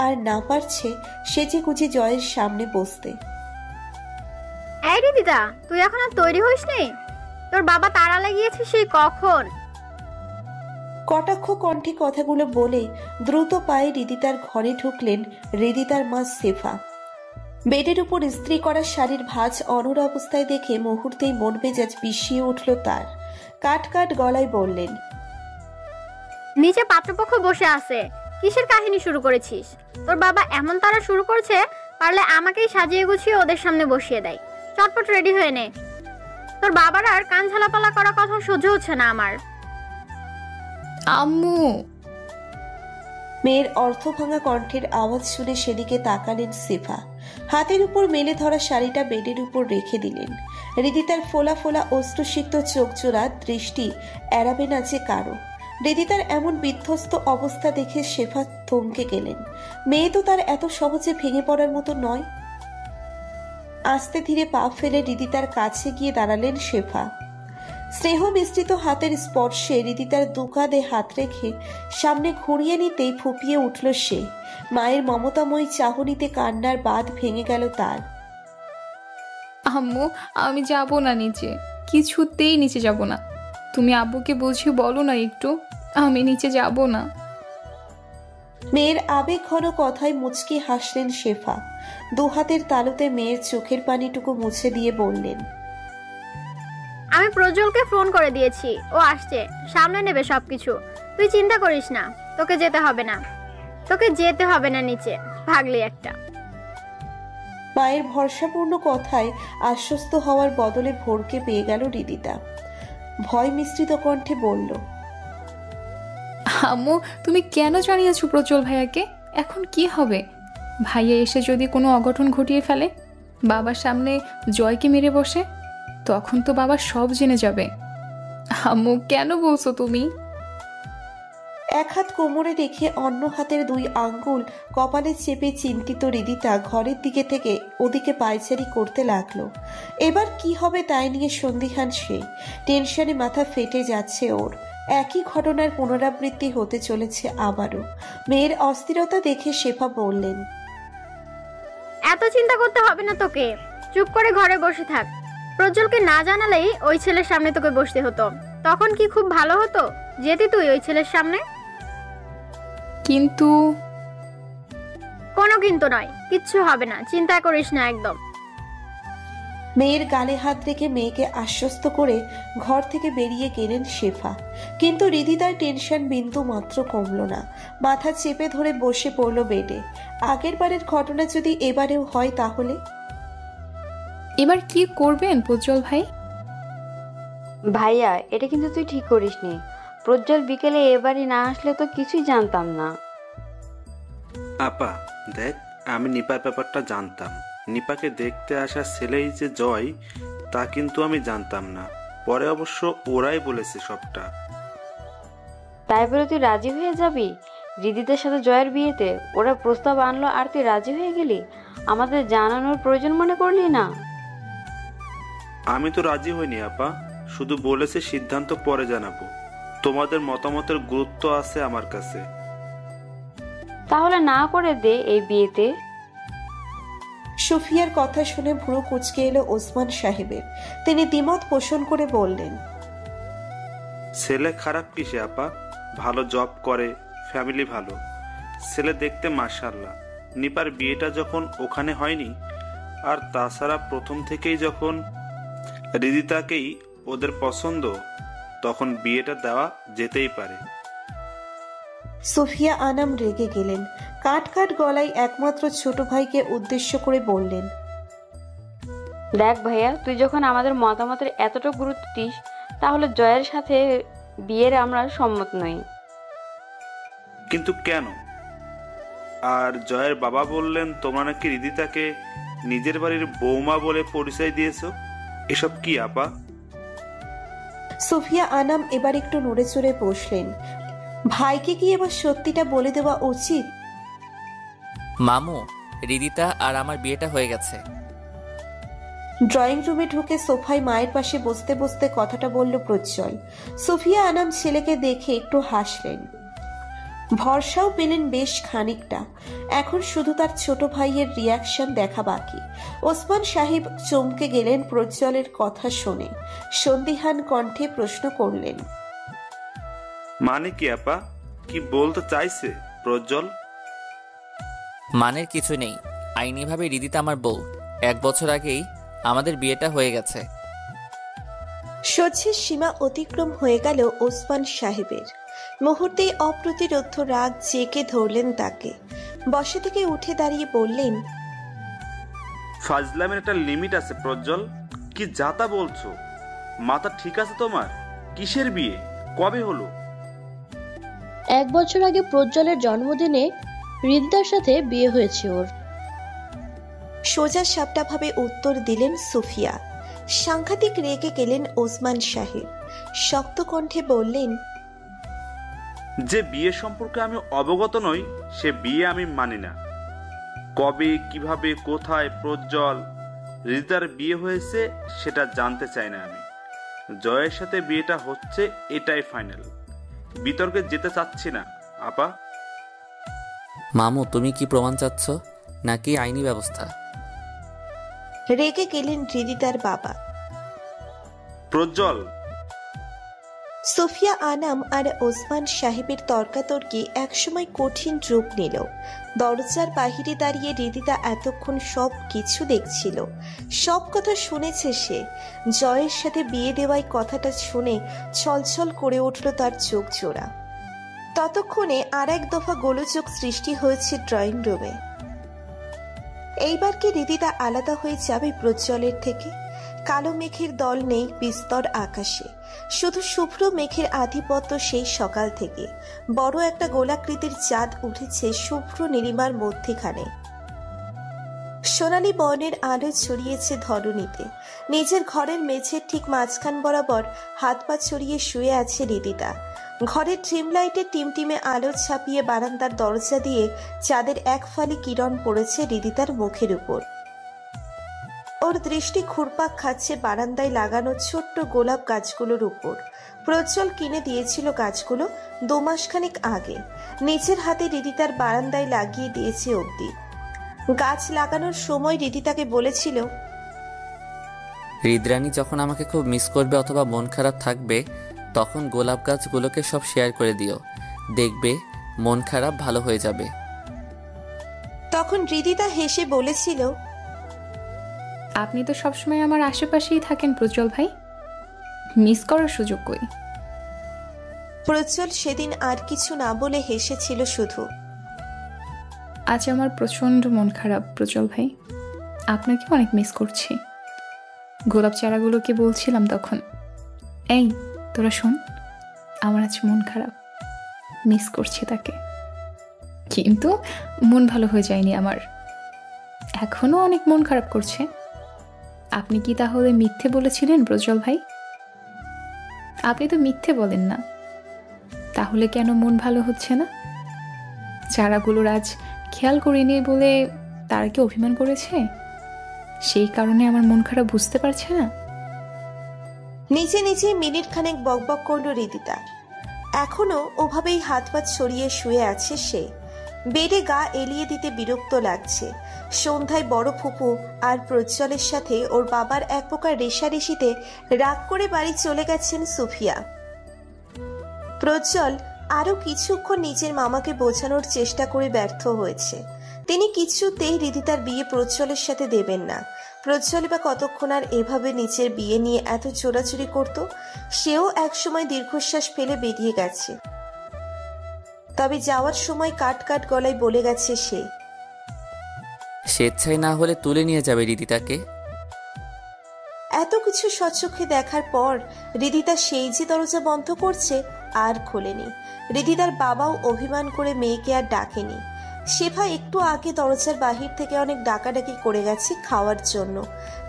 S3: আর না পারছে সেজে গুজে জয়ের সামনে বসতে।
S8: এই রিদিতা, তুই এখন আর তৈরি হইসনি? তোর বাবা তাড়া লাগিয়েছে সেই কখন।
S3: কটাক্ষ কণ্ঠে কথাগুলো বলে দ্রুত পায়ে রিদিতার ঘরে ঢুকলেন রিদিতার মা সেফা। বেডের উপর ইস্ত্রি করা শাড়ির ভাঁজ অনর অবস্থায় দেখে মুহূর্তেই মন মেজাজ বিষিয়ে উঠল তার। কাট কাট গলায় বললেন,
S8: নিচে পাত্রপক্ষ বসে আছে, কিসের কাহিনী শুরু করেছিস? তোর বাবা এমন তারা শুরু করেছে, পারলে আমাকেই সাজিয়ে গুছিয়ে ওদের সামনে বসিয়ে দেয়। চটপট রেডি হয়ে নে। তোর বাবার আর কান ঝালাপালা করা কথা সহ্য হচ্ছে না আমার।
S1: আম্মু।
S3: মেয়ের অর্থভাঙা কণ্ঠের আওয়াজ শুনে সেদিকে তাকালেন সেফা। হাতের উপর মেলে ধরা শাড়িটা বেডের উপর রেখে দিলেন। রিদিতার ফোলা ফোলা অশ্রুসিক্ত চোখ জোড়া দৃষ্টি এড়াবে না যে কারো। রিদিতার এমন বিধ্বস্ত অবস্থা দেখে শেফা থমকে গেলেন। মেয়ে তো তার এত সহজে ভেঙে পড়ার মতো নয়। আস্তে ধীরে পা ফেলে রিদিতার কাছে গিয়ে দাঁড়ালেন শেফা। স্নেহ মিশ্রিত হাতের স্পর্শে রিদিতার দুকাঁধে হাত রেখে সামনে ঘুরিয়ে নিতেই ফুপিয়ে উঠল সে। মায়ের মমতাময়ী চাহনিতে কান্নার বাঁধ ভেঙে গেল তার।
S1: আম্মু, আমি যাব না নিচে, কিছুতেই নিচে যাব না। তুমি আব্বুকে বুঝিয়ে বলো না একটু, আমি নিচে যাব না।
S3: মেয়ের আবেগ ঘন কথায় মুচকি হাসলেন শেফা। দুহাতের তালুতে মেয়ের চোখের পানিটুকু মুছে দিয়ে বললেন,
S8: আমি প্রজ্জ্বলকে ফোন করে দিয়েছি, ও আসছে, সামনে নেবে সবকিছু। তুই চিন্তা করিস না, তোকে যেতে হবে না নিচে, ভাগলি একটা।
S3: মায়ের ভরসাপূর্ণ কথায় আশ্বস্ত হওয়ার বদলে ভোরকে পেয়ে গেল রিদিতা। ভয় মিশ্রিত কণ্ঠে বলল,
S1: আম্মু, তুমি কেন জানিয়েছো প্রজ্জ্বল ভাইয়াকে? এখন কি হবে? ভাইয়া এসে যদি কোনো অঘটন ঘটিয়ে ফেলে, বাবার সামনে জয়কে মেরে বসে, তখন তো বাবা সব জেনে যাবে। আম্মু, কেন বলছো তুমি?
S3: এক হাত কোমরে রেখে অন্য হাতের 2 আঙ্গুল কপালে চেপে চিন্তিত রিদিতা ঘরের দিকে থেকে ওদিকে পায়চারি করতে লাগলো। এবার কি হবে তাই নিয়ে সন্দিহান সে। টেনশনে মাথা ফেটে যাচ্ছে ওর। একই ঘটনার পুনরাবৃত্তি হতে চলেছে আবারও। মেয়ের অস্থিরতা দেখে শেফা বললেন,
S8: এত চিন্তা করতে হবে না তোকে, চুপ করে ঘরে বসে থাক। প্রজ্জ্বলকে না জানালেই ওই ছেলের সামনে তোকে বসতে হতো, তখন কি খুব ভালো হতো? যেতি তুই ওই ছেলের সামনে।
S1: কিন্তু
S8: কোনো কিন্তু নয়, কিচ্ছু হবে না, চিন্তা করিস না একদম।
S3: মেয়ের গালে হাত রেখে মেয়েকে আশ্বস্ত করে ঘর থেকে বেরিয়ে গেলেন শেফা। কিন্তু রিদিতার টেনশন বিন্দু মাত্র কমল না। মাথা চেপে ধরে বসে পড়ল বেডে। আগের বারের ঘটনা যদি এবারেও হয় তাহলে?
S1: এবার কি করবেন প্রজ্জ্বল ভাই?
S9: ভাইয়া, এটা কিন্তু তুই ঠিক করিসনি। প্রজ্জ্বল বিকেলে এবারই না আসলে তো কিছুই জানতাম না।
S6: আপা দেখ, আমি নিপার ব্যাপারটা জানতাম। নিপাকে দেখতে আসা ছেলেই যে জয় তা কিন্তু আমি জানতাম না। পরে অবশ্য ওরাই বলেছে সবটা।
S9: তাই বলে তুই রাজি হয়ে যাবি রিদিদের সাথে জয়ের বিয়েতে? ওরা প্রস্তাব আনলো আর তুই রাজি হয়ে গেলি? আমাদের জানানোর প্রয়োজন মনে করলি না?
S6: আমি তো রাজি হইনি আপা, শুধু বলেছে সিদ্ধান্ত পরে জানাবো। তোমাদের মতামতের গুরুত্ব আছে আমার কাছে।
S9: তাহলে না করে দে এই বিয়েতে।
S3: সুফিয়ার কথা শুনে ভুরু কুঁচকে এলো ওসমান সাহেবের। তিনি দ্বিমত পোষণ করে বললেন,
S6: ছেলে খারাপ কিসে আপা? ভালো জব করে, ফ্যামিলি ভালো, ছেলে দেখতে মাশাআল্লাহ। নিপার বিয়েটা যখন ওখানে হয়নি, আর তাছাড়া প্রথম থেকেই যখন রিদিতাকেই ওদের পছন্দ, তখন বিয়েটা দেওয়া যেতেই পারে।
S3: সুফিয়া আনাম রেগে গেলেন। কাট কাট গলায় একমাত্র ছোট ভাইকে উদ্দেশ্য করে বললেন,
S9: দেখ ভাইয়া, তুই যখন আমাদের মতামতের এতটা গুরুত্ব দিস, তাহলে জয়ের সাথে বিয়ের আমরা সম্মত নই।
S6: কিন্তু কেন? আর জয়ের বাবা বললেন তোমরা নাকি রিদিতাকে নিজের বাড়ির বৌমা বলে পরিচয় দিয়েছ। এসব কি আপা?
S3: সুফিয়া আনাম এবার একটু নড়ে চড়ে বসলেন। ভাইকে কি এবার সত্যিটা বলে দেওয়া উচিত?
S2: মামু, রিদিতা আর আমার বিয়েটা হয়ে গেছে।
S3: ড্রয়িং রুমে ঢুকে সোফায় মায়ের পাশে বসতে বসতে কথাটা বলল প্রজ্জ্বল। সুফিয়া আনাম ছেলেকে দেখে একটু হাসলেন। ভরসাও পেলেন বেশ খানিকটা। এখন শুধু তার ছোট ভাইয়ের রিয়াকশন দেখা বাকি। ওসমান সাহেব চমকে গেলেন প্রজ্জ্বলের কথা শুনে। সন্দিহান কণ্ঠে প্রশ্ন করলেন,
S6: মানে কি আপা? কি বলতে চাইছে প্রজ্জ্বল?
S2: মানের কিছু নেই, আইনিভাবে রিদিতা আমার বউ। 1 বছর আগেই আমাদের বিয়েটা হয়ে গেছে।
S3: সহ্যের সীমা অতিক্রম হয়ে গেল ওসমান সাহেবের। মুহূর্তেই অপ্রতিরোধ্য রাগ জেঁকে ধরলেন তাকে। বসা থেকে উঠে দাঁড়িয়ে বললেন,
S6: ফাজলামের একটা লিমিট আছে প্রজ্জ্বল। কি যাতা বলছো? মাথা ঠিক আছে তোমার? কিসের বিয়ে? কবে হলো?
S4: 1 বছর আগে প্রজ্জ্বলের জন্মদিনে রিদিতার সাথে বিয়ে হয়েছে ওর।
S3: সোজা সাপটাভাবে উত্তর দিলেন সুফিয়া। সাংঘাতিক রেগে গেলেন ওসমান সাহেব। শক্ত কণ্ঠে বললেন,
S6: যে বিয়ে সম্পর্কে আমি অবগত নই সে বিয়ে আমি মানি না। কবে, কিভাবে, কোথায় প্রজ্জ্বল রিদিতার বিয়ে হয়েছে সেটা জানতে চাই না আমি। জয়ের সাথে বিয়েটা হচ্ছে এটাই ফাইনাল। বিতর্কে যেতে চাচ্ছি না আপা।
S2: মামু, তুমি কি প্রমাণ চাচ্ছ নাকি আইনি ব্যবস্থা?
S3: রেগে গেলেন রিদিতার বাবা।
S6: প্রজ্জ্বল।
S3: সোফিয়া আনাম আর ওসমান সাহেবের তর্কাতর্কি একসময় কঠিন রূপ নিল। দরজার বাহিরে দাঁড়িয়ে রিদিতা এতক্ষণ সব কিছু দেখছিল, সব কথা শুনেছে সে। জয়ের সাথে বিয়ে দেওয়ায় কথাটা শুনে ছলছল করে উঠল তার চোখ জোড়া। ততক্ষণে আর এক দফা গোলযোগ সৃষ্টি হয়েছে ড্রয়িং রুমে। এইবার কি রিদিতা আলাদা হয়ে যাবে প্রজ্জ্বলের থেকে? কালো মেঘের দল নেই বিস্তর আকাশে, শুধু শুভ্র মেঘের আধিপত্য। সেই সকাল থেকে বড় একটা গোলাকৃতির চাঁদ উঠেছে শুভ্র নীলিমার মধ্যেখানে। সোনালী বর্ণের আলো ছড়িয়েছে ধরণীতে। নিজের ঘরের মেঝের ঠিক মাঝখান বরাবর হাত পা ছড়িয়ে শুয়ে আছে রিদিতা। ঘরের ট্রিম লাইটের টিমটিমে আলো ছাপিয়ে বারান্দার দরজা দিয়ে চাঁদের এক ফালি কিরণ পড়েছে রিদিতার মুখের উপর। ওর দৃষ্টি ঘুরপাক খাচ্ছে বারান্দায় লাগানো ছোট্ট গোলাপ গাছগুলোর উপর। প্রজ্জ্বল কিনে দিয়েছিল গাছগুলো 2 মাসখানেক আগে। নিজের হাতে রিদিতার বারান্দায় লাগিয়ে দিয়েছে অবধি। গাছ লাগানোর সময় রিদিতাকে বলেছিল,
S2: হৃদরানী যখন আমাকে খুব মিস করবে অথবা মন খারাপ থাকবে, তখন গোলাপ গাছগুলোকে সব শেয়ার করে দিও, দেখবে মন খারাপ ভালো হয়ে যাবে।
S3: তখন রিদিতা হেসে বলেছিল,
S1: আপনি তো সবসময় আমার আশেপাশেই থাকেন প্রজ্জ্বল ভাই, মিস করার সুযোগ কই?
S3: প্রজ্জ্বল সেদিন আর কিছু না বলে হেসেছিল শুধু।
S1: আজ আমার প্রচণ্ড মন খারাপ প্রজ্জ্বল ভাই, আপনাকে অনেক মিস করছি। গোলাপ চারাগুলোকে বলছিলাম তখন, এই তোরা শোন, আমার আজ মন খারাপ, মিস করছি তাকে। কিন্তু মন ভালো হয়ে যায়নি আমার, এখনো অনেক মন খারাপ করছে। আপনি কি তাহলে মিথ্যে বলেছিলেন প্রজ্জ্বল ভাই? আপনি তো মিথ্যে বলেন না, তাহলে কেন মন ভালো হচ্ছে না? চারাগুলোর আজ খেয়াল করিনি বলে তারা কি অভিমান করেছে? সেই কারণে আমার মন খারাপ বুঝতে পারছে না?
S3: নিজে নিজে মিনিট খানেক বকবক করল রিদিতা। এখনো ওভাবেই হাত পা ছড়িয়ে শুয়ে আছে সে। বেডে গা এলিয়ে দিতে বিরক্ত লাগছে। সন্ধ্যায় বড় ফুপু আর প্রজ্জ্বলের সাথে ওর বাবার এক প্রকার রেশারেশিতে রাগ করে বাড়ি চলে গেছেন সুফিয়া। প্রজ্জ্বল আরো কিছুক্ষণ নিজের মামাকে বোঝানোর চেষ্টা করে ব্যর্থ হয়েছে। তিনি কিছুতেই রিদিতার বিয়ে প্রজ্জ্বলের সাথে দেবেন না। প্রজ্জ্বল বা কতক্ষণ আর এভাবে নিজের বিয়ে নিয়ে এত চোরাচুরি করত? সেও একসময় দীর্ঘশ্বাস ফেলে বেরিয়ে গেছে। তবে যাওয়ার সময় কাট কাট গলায় বলে গেছে সে,
S2: স্বেচ্ছায় না হলে তুলে নিয়ে যাবে রিদিতাকে।
S3: এত কিছু স্বচক্ষে দেখার পর রিদিতা সেই যে দরজা বন্ধ করছে আর খোলেনি। রিদিতার বাবাও অভিমান করে মেয়েকে আর ডাকেনি। শেফা একটু আগে দরজার বাহির থেকে অনেক ডাকাডাকি করে গেছে খাওয়ার জন্য,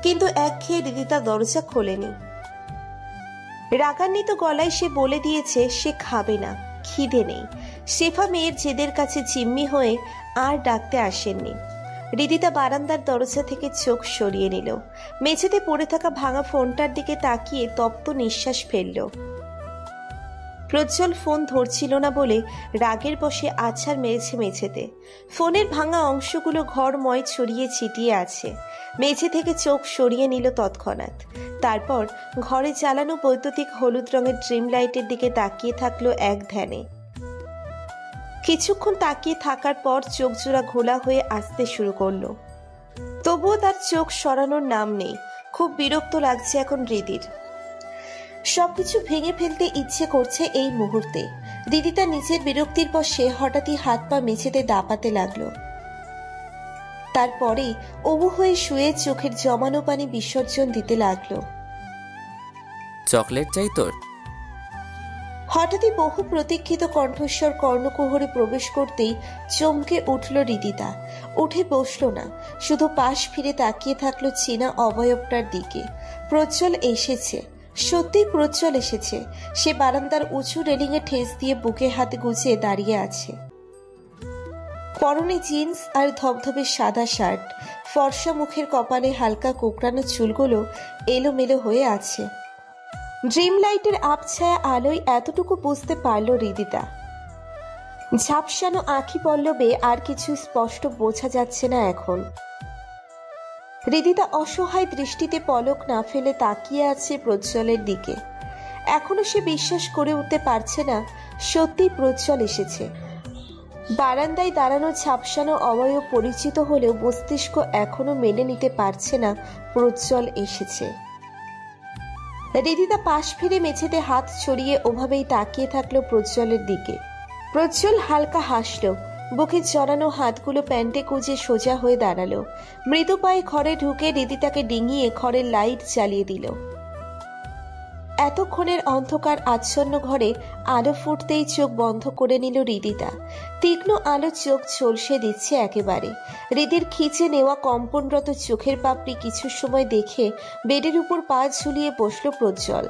S3: কিন্তু একঘেয়ে রিদিতা দরজা খোলেনি। রাগান্বিত গলায় সে বলে দিয়েছে সে খাবে না, খিদে নেই। শেফা মেয়ের জেদের কাছে জিম্মি হয়ে আর ডাকতে আসেননি। রিদিতা বারান্দার দরজা থেকে চোখ সরিয়ে নিল। মেঝেতে পড়ে থাকা ভাঙা ফোনটার দিকে তাকিয়ে তপ্ত নিঃশ্বাস ফেলল। প্রজ্জ্বল ফোন ধরছিল না বলে রাগের বশে আছাড় মেরেছে মেঝেতে। ফোনের ভাঙা অংশগুলো ঘরময় ছড়িয়ে ছিটিয়ে আছে। মেঝে থেকে চোখ সরিয়ে নিল তৎক্ষণাৎ। তারপর ঘরে জ্বালানো বৈদ্যুতিক হলুদ রঙের ড্রিম লাইটের দিকে তাকিয়ে থাকলো এক ধ্যানে। কিছুক্ষণ তাকিয়ে থাকার পর চোখ জোড়া ঘোলা হয়ে আসতে শুরু করলো। তবুও তার চোখ সরানোর নাম নেই। খুব বিরক্ত লাগছে এখন রিদির। সবকিছু ভেঙে ফেলতে ইচ্ছে করছে এই মুহূর্তে। রিদিতা নিজের বিরক্তির বশে হঠাৎই হাত পা মেঝেতে দাপাতে লাগলো। তারপরে অবু হয়ে শুয়ে চোখের জমানো পানি বিসর্জন দিতে লাগলো।
S2: চকলেট চাই তোর?
S3: হঠাৎই বহু প্রতীক্ষিত কণ্ঠস্বর কর্ণকুহরে প্রবেশ করতেই চমকে উঠল রিদিতা। উঠে বসল না, শুধু পাশ ফিরে তাকিয়ে থাকলো চেনা অবয়বটার দিকে। প্রজ্জ্বল এসেছে, সত্যিই প্রজ্জ্বল এসেছে। সে বারান্দার উঁচু রেলিংয়ে ঠেস দিয়ে বুকে হাতে গুছিয়ে দাঁড়িয়ে আছে। পরনে জিন্স আর ধবধবে সাদা শার্ট, ফর্সা মুখের কপালে হালকা কোঁকড়ানো চুলগুলো এলোমেলো হয়ে আছে। ড্রিম লাইটের আবছায়া আলোয় এতটুকু বুঝতে পারল হৃদিতা। ঝাপসানো আঁখি পল্লবে আর কিছু স্পষ্ট বোঝা যাচ্ছে না এখন। হৃদিতা অসহায় দৃষ্টিতে পলক না ফেলে তাকিয়ে আছে প্রজ্জ্বলের দিকে। এখনো সে বিশ্বাস করে উঠতে পারছে না সত্যি প্রজ্জ্বল এসেছে। বারান্দায় দাঁড়ানো ঝাপসানো অবয়ব পরিচিত হলেও মস্তিষ্ক এখনো মেনে নিতে পারছে না প্রজ্জ্বল এসেছে। হৃদিতা পাশ ফিরে মেঝেতে হাত ছড়িয়ে ওভাবেই তাকিয়ে থাকলো প্রজ্জ্বলের দিকে। প্রজ্জ্বল হালকা হাসল, বুকে জড়ানো হাতগুলো প্যান্টে কুঁজে সোজা হয়ে দাঁড়ালো। মৃদু পায়ে ঘরে ঢুকে হৃদিতাকে ডিঙিয়ে ঘরের লাইট জ্বালিয়ে দিল। এতক্ষণের অন্ধকার আচ্ছন্ন ঘরে আলো ফুটতেই চোখ বন্ধ করে নিল হৃদিতা। তীক্ষ্ণ আলো চোখ ঝলসে দিচ্ছে একেবারে। হৃদির খিচে নেওয়া কম্পনরত চোখের পাপড়ি কিছু সময় দেখে বেডের উপর পা ঝুলিয়ে বসল প্রজ্জ্বল।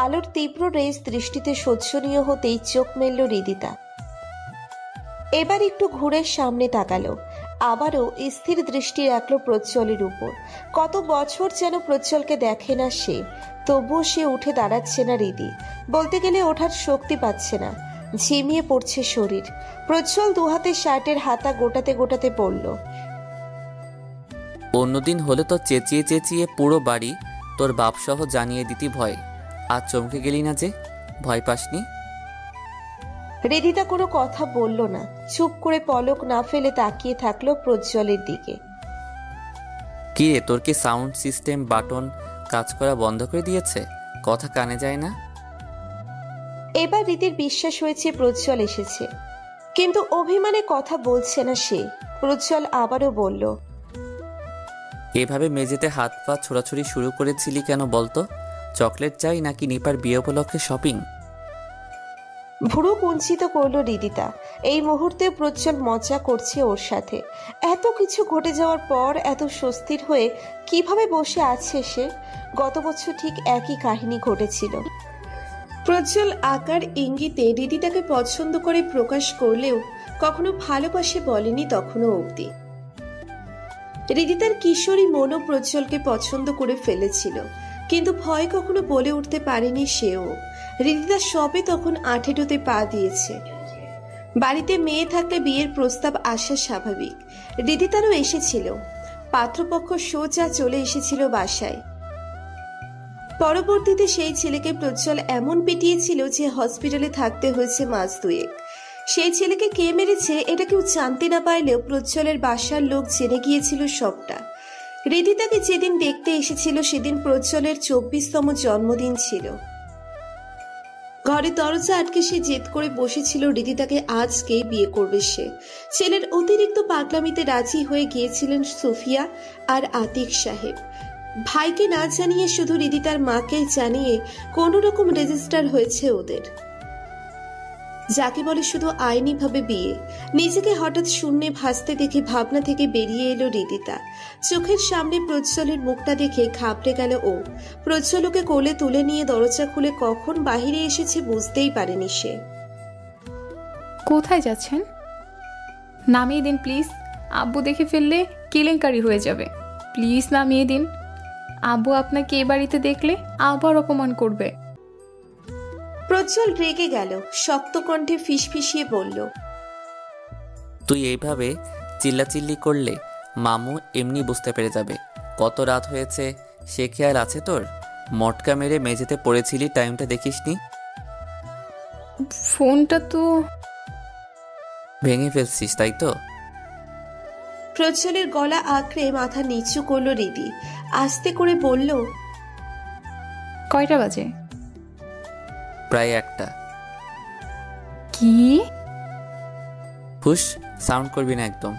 S3: আলোর তীব্র রেস দৃষ্টিতে সহ্যনীয় হতেই চোখ মেলল হৃদিতা। এবার একটু ঘুরে সামনে তাকালো, আবারও স্থির দৃষ্টি রাখলো প্রজ্জ্বলের উপর। কত বছর যেন প্রজ্জ্বলকে দেখে না সে, তবুও সে উঠে দাঁড়াচ্ছে না হৃদি। বলতে গেলে ওঠার শক্তি পাচ্ছে না, ঝিমিয়ে পড়ছে শরীর। প্রজ্জ্বল দুহাতে শার্টের হাতা গোটাতে গোটাতে পড়ল।
S2: অন্যদিন হলে তো চেঁচিয়ে চেঁচিয়ে পুরো বাড়ি তোর বাপসহ জানিয়ে দিতি ভয়। আর চমকে গেলি না যে? ভয় পাসনি?
S3: হৃদিতা কোনো কথা বলল না, চুপ করে পলক না ফেলে তাকিয়ে থাকলো প্রজ্জ্বলের দিকে।
S2: কি রে, তোর কি সাউন্ড সিস্টেম বাটন কাজ করা বন্ধ করে দিয়েছে? কথা কানে যায় না?
S3: এবার হৃদির বিশ্বাস হয়েছে প্রজ্জ্বল এসেছে, কিন্তু অভিমানে কথা বলছে না সে। প্রজ্জ্বল আবারও বলল,
S2: এভাবে মেঝেতে হাত পা ছোড়াছুড়ি শুরু করেছিলি কেন বলতো? চকলেট চাই নাকি নিপার বিয়ে উপলক্ষে শপিং?
S3: ভুরু কুঞ্চিত করলো হৃদিতা। এই মুহূর্তে প্রজ্জ্বল মজা করছে ওর সাথে। এত কিছু ঘটে যাওয়ার পর এত স্বস্তির হয়ে কিভাবে বসে আছে সে? গত বছর ঠিক একই কাহিনী ঘটেছিল। প্রজ্জ্বল আকার ইঙ্গিতে হৃদিতাকে পছন্দ করে প্রকাশ করলেও কখনো ভালোবাসে বলেনি তখনও অবধি। হৃদিতার কিশোরী মনও প্রজ্জ্বলকে পছন্দ করে ফেলেছিল, কিন্তু ভয় কখনো বলে উঠতে পারেনি সেও। হৃদিতা সবে তখন 18তে পা দিয়েছে। বাড়িতে মেয়ে থাকলে বিয়ের প্রস্তাব আসা স্বাভাবিক। হৃদিতারও এসেছিল। পাত্রপক্ষ সোজা চলে এসেছিল বাসায়। পরবর্তীতে সেই ছেলেকে প্রজ্জ্বল এমন পিটিয়েছিল যে হসপিটালে থাকতে হয়েছে মাস দুয়েক। সেই ছেলেকে কে মেরেছে এটা কেউ জানতে না পারলেও প্রজ্জ্বলের বাসার লোক জেনে গিয়েছিল সবটা। হৃদিতাকে যেদিন দেখতে এসেছিল সেদিন প্রজ্জ্বলের 24তম জন্মদিন ছিল। ঘরে দরজা আটকে সে জেদ করে বসেছিল হৃদিতাকে আজকেই বিয়ে করবে সে। ছেলের অতিরিক্ত পাগলামিতে রাজি হয়ে গিয়েছিলেন সুফিয়া আর আতিক সাহেব। ভাইকে না জানিয়ে শুধু হৃদিতার মাকে জানিয়ে কোন রকম রেজিস্টার হয়েছে ওদের, যাকে বলে শুধু আইনিভাবে বিয়ে। নিজেকে হঠাৎ শূন্যে ভাসতে দেখে ভাবনা থেকে বেরিয়ে এলো হৃদিতা। চোখের সামনে প্রজ্জ্বলের মুখটা দেখে ঘাবড়ে গেল ও। প্রজ্জ্বলকে কোলে তুলে নিয়ে দরজা খুলে কখন বাহিরে এসেছে বুঝতেই পারেনি সে।
S1: কোথায় যাচ্ছেন? নামিয়ে দিন প্লিজ, আব্বু দেখে ফেললে কেলেঙ্কারি হয়ে যাবে। প্লিজ নামিয়ে দিন, আব্বু আপনাকে এ বাড়িতে দেখলে আবার অপমান করবে।
S3: প্রজ্জ্বল রেগে গেল, শক্ত কণ্ঠে ফিসফিসিয়ে বলল,
S2: তুই এইভাবে চিল্লাচিল্লি করলে মামু এমনি বুঝতে পেরে যাবে কত রাত হয়েছে। সে খেয়াল আছে তোর? মটকা মেরে মেঝেতে পড়েছিলি, টাইমটা দেখিসনি?
S1: ফোনটা তো
S2: ভেঙে ফেলছিস তাই তো?
S3: প্রজ্জ্বলের গলা আঁকড়ে মাথা নিচু করলো হৃদি। আস্তে করে বলল,
S1: কয়টা বাজে?
S2: প্রায় 1টা।
S1: কি?
S2: হুশ, সাউন্ড করবি না একদম।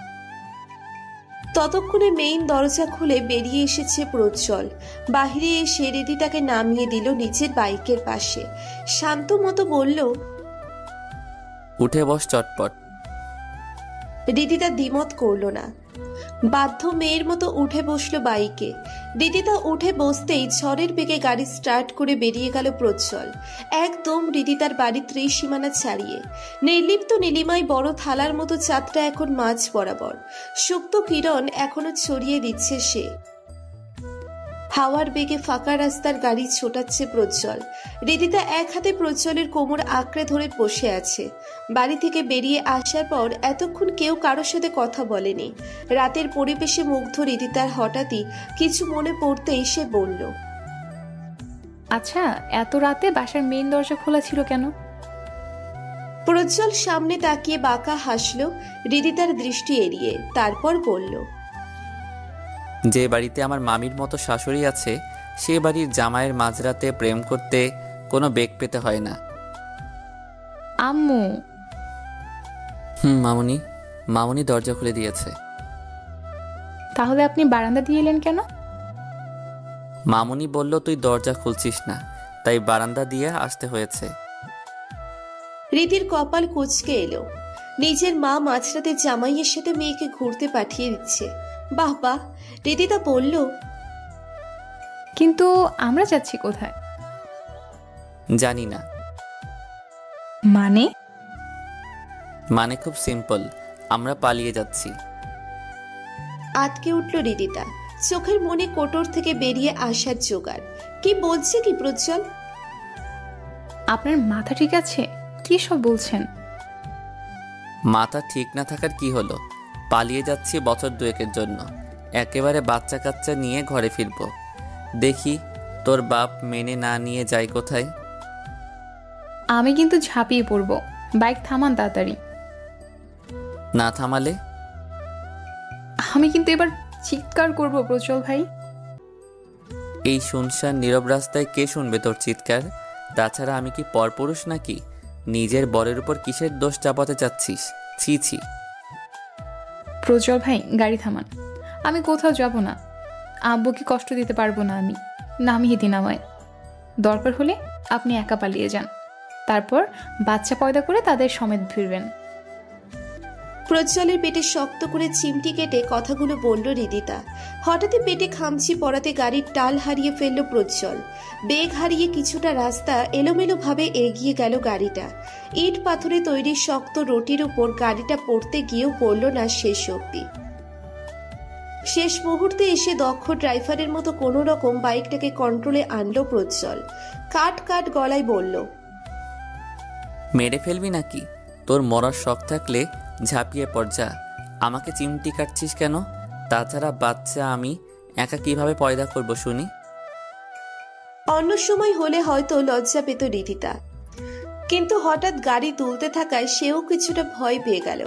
S3: ততক্ষণে মেইন দরজা খুলে বেরিয়ে এসেছে প্রজ্জ্বল। বাহিরে এসে হৃদিতাকে নামিয়ে দিল নিজের বাইকের পাশে। শান্ত মতো বলল,
S2: উঠে বস চটপট।
S3: হৃদিতা দ্বিমত করল না। বাধ্য মেয়ের মতো উঠে বসলো বাইকে। রিদিতা উঠে বসতেই ঝড়ের বেগে গাড়ি স্টার্ট করে বেরিয়ে গেল প্রজ্জ্বল, একদম রিদিতার বাড়ির ত্রিসীমানা ছাড়িয়ে। নির্লিপ্ত নীলিমায় বড় থালার মতো চাঁদটা এখন মাঝ বরাবর, সুপ্ত কিরণ এখনো ছড়িয়ে দিচ্ছে সে। হাওয়ার বেগে ফাঁকা রাস্তার গাড়ি ছোটাচ্ছে প্রজ্জ্বল। রিদিতা এক হাতে প্রজ্জ্বলের কোমর আঁকড়ে ধরে বসে আছে। বাড়ি থেকে বেরিয়ে আসার পর এতক্ষণ কেউ কারোর সাথে কথা বলেনি। রাতের পরিবেশে মুগ্ধ রিদিতার হঠাৎই কিছু মনে পড়তেই সে বলল,
S1: আচ্ছা, এত রাতে বাসার মেইন দরজা খোলা ছিল কেন?
S3: প্রজ্জ্বল সামনে তাকিয়ে বাঁকা হাসল রিদিতার দৃষ্টি এড়িয়ে, তারপর বলল,
S2: যে বাড়িতে আমার মামির মতো শাশুড়ি আছে সে বাড়ির জামাইয়ের মাঝরাতে প্রেম করতে কোনো বেগ পেতে হয় না।
S1: আম্মু।
S2: মামুনি দরজা খুলে দিয়েছে।
S1: তাহলে আপনি বারান্দা দিয়ে এলেন কেন?
S2: মামুনি বলল তুই দরজা খুলছিস না, তাই বারান্দা দিয়ে আসতে হয়েছে।
S3: রীতির কপাল কুঁচকে এলো। নিজের মা মাঝরাতে জামাইয়ের সাথে মেয়েকে ঘুরতে পাঠিয়ে দিচ্ছে। বাহ বাহ। রিদিতা বলল,
S1: কিন্তু আমরা যাচ্ছি কোথায়?
S2: জানি না।
S1: মানে
S2: খুব সিম্পল, আমরা পালিয়ে যাচ্ছি।
S3: আটকে উঠল রিদিতা, চোখের মনে কোটর থেকে বেরিয়ে আসার জোগাড়। কি বলছে কি প্রজ্জ্বল?
S1: আপনার মাথা ঠিক আছে? কি সব বলছেন?
S2: মাথা ঠিক না থাকার কি হলো? পালিয়ে যাচ্ছি বছর দুয়েকের জন্য, একেবারে বাচ্চা কাচ্চা নিয়ে ঘরে ফিরবো। দেখি তোর বাপ মেনে না নিয়ে যায় কোথায়।
S1: আমি কিন্তু ঝাঁপিয়ে পড়বো। বাইক থামান তাড়াতাড়ি।
S2: না থামালে?
S1: আমি কিন্তু এবার চিৎকার করব প্রজ্জ্বল ভাই।
S2: এই শুনশান নীরব রাস্তায় কে শুনবে তোর চিৎকার? তাছাড়া আমি কি পরপুরুষ নাকি? নিজের বরের উপর কিসের দোষ চাপাতে চাচ্ছিস? ছি ছি।
S1: প্রজ্জ্বল ভাই, গাড়ি থামান। আমি কোথাও যাব না। আব্বুকে কষ্ট দিতে পারবো না আমি। নামিয়ে দিন আমায়। দরকার হলে আপনি একা পালিয়ে যান, তারপর বাচ্চা পয়দা করে তাদের সমেত ফিরবেন।
S3: প্রজ্জ্বলের পেটে শক্ত করে চিমটি কেটে কথাগুলো বলল রিদিতা। হঠাৎই পেটে খামচি পড়াতে গাড়ির টাল হারিয়ে ফেলল প্রজ্জ্বল। বেগ হারিয়ে কিছুটা রাস্তা এলোমেলো ভাবে এগিয়ে গেল গাড়িটা। ইট পাথরে তৈরি শক্ত রোটির উপর গাড়িটা পড়তে গিয়েও পড়ল না শেষ অবধি। শেষ মুহূর্তে এসে দক্ষ ড্রাইভারের মতো কোনো রকম বাইকটাকে কন্ট্রোলে আনলো প্রজ্জ্বল। কাট কাট গলায় বলল,
S2: মেরে ফেলবি নাকি? তোর মরার শখ থাকলে ঝাঁপিয়ে পড় যা। আমাকে চিমটি কাটছিস কেন? তাছাড়া বাচ্চা আমি একা কিভাবে পয়দা করব শুনি?
S3: অন্য সময় হলে হয়তো লজ্জা পেত রিদিতা, কিন্তু হঠাৎ গাড়ি তুলতে থাকায় সেও কিছুটা ভয় পেয়ে গেল।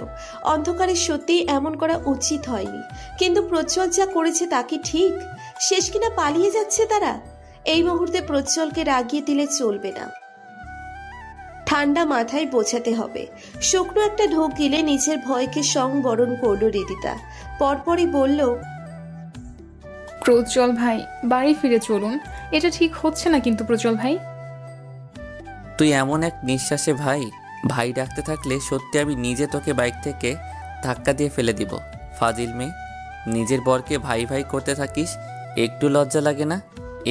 S3: অন্ধকারে সত্যিই এমন করা উচিত হয়নি, কিন্তু প্রজ্জ্বল যা করেছে তা কি ঠিক? শেষ কিনা পালিয়ে যাচ্ছে তারা। এই মুহূর্তে প্রজ্জ্বলকে রাগিয়ে দিলে চলবে না, ঠান্ডা মাথায় বোঝাতে হবে। শুকনো একটা ঢোক গিলে নিজের ভয়কে সংবরণ করল রিদিতা। পরপরই বলল,
S1: প্রজ্জ্বল ভাই, বাড়ি ফিরে চলুন। এটা ঠিক হচ্ছে না কিন্তু প্রজ্জ্বল ভাই।
S2: তুই এমন এক নিঃশ্বাসে ভাই ভাই ডাকতে থাকলে সত্যি আমি নিজে তোকে বাইক থেকে ধাক্কা দিয়ে ফেলে দিব। ফাজিল মেয়ে, নিজের বরকে ভাই ভাই করতে থাকিস, একটু লজ্জা লাগে না?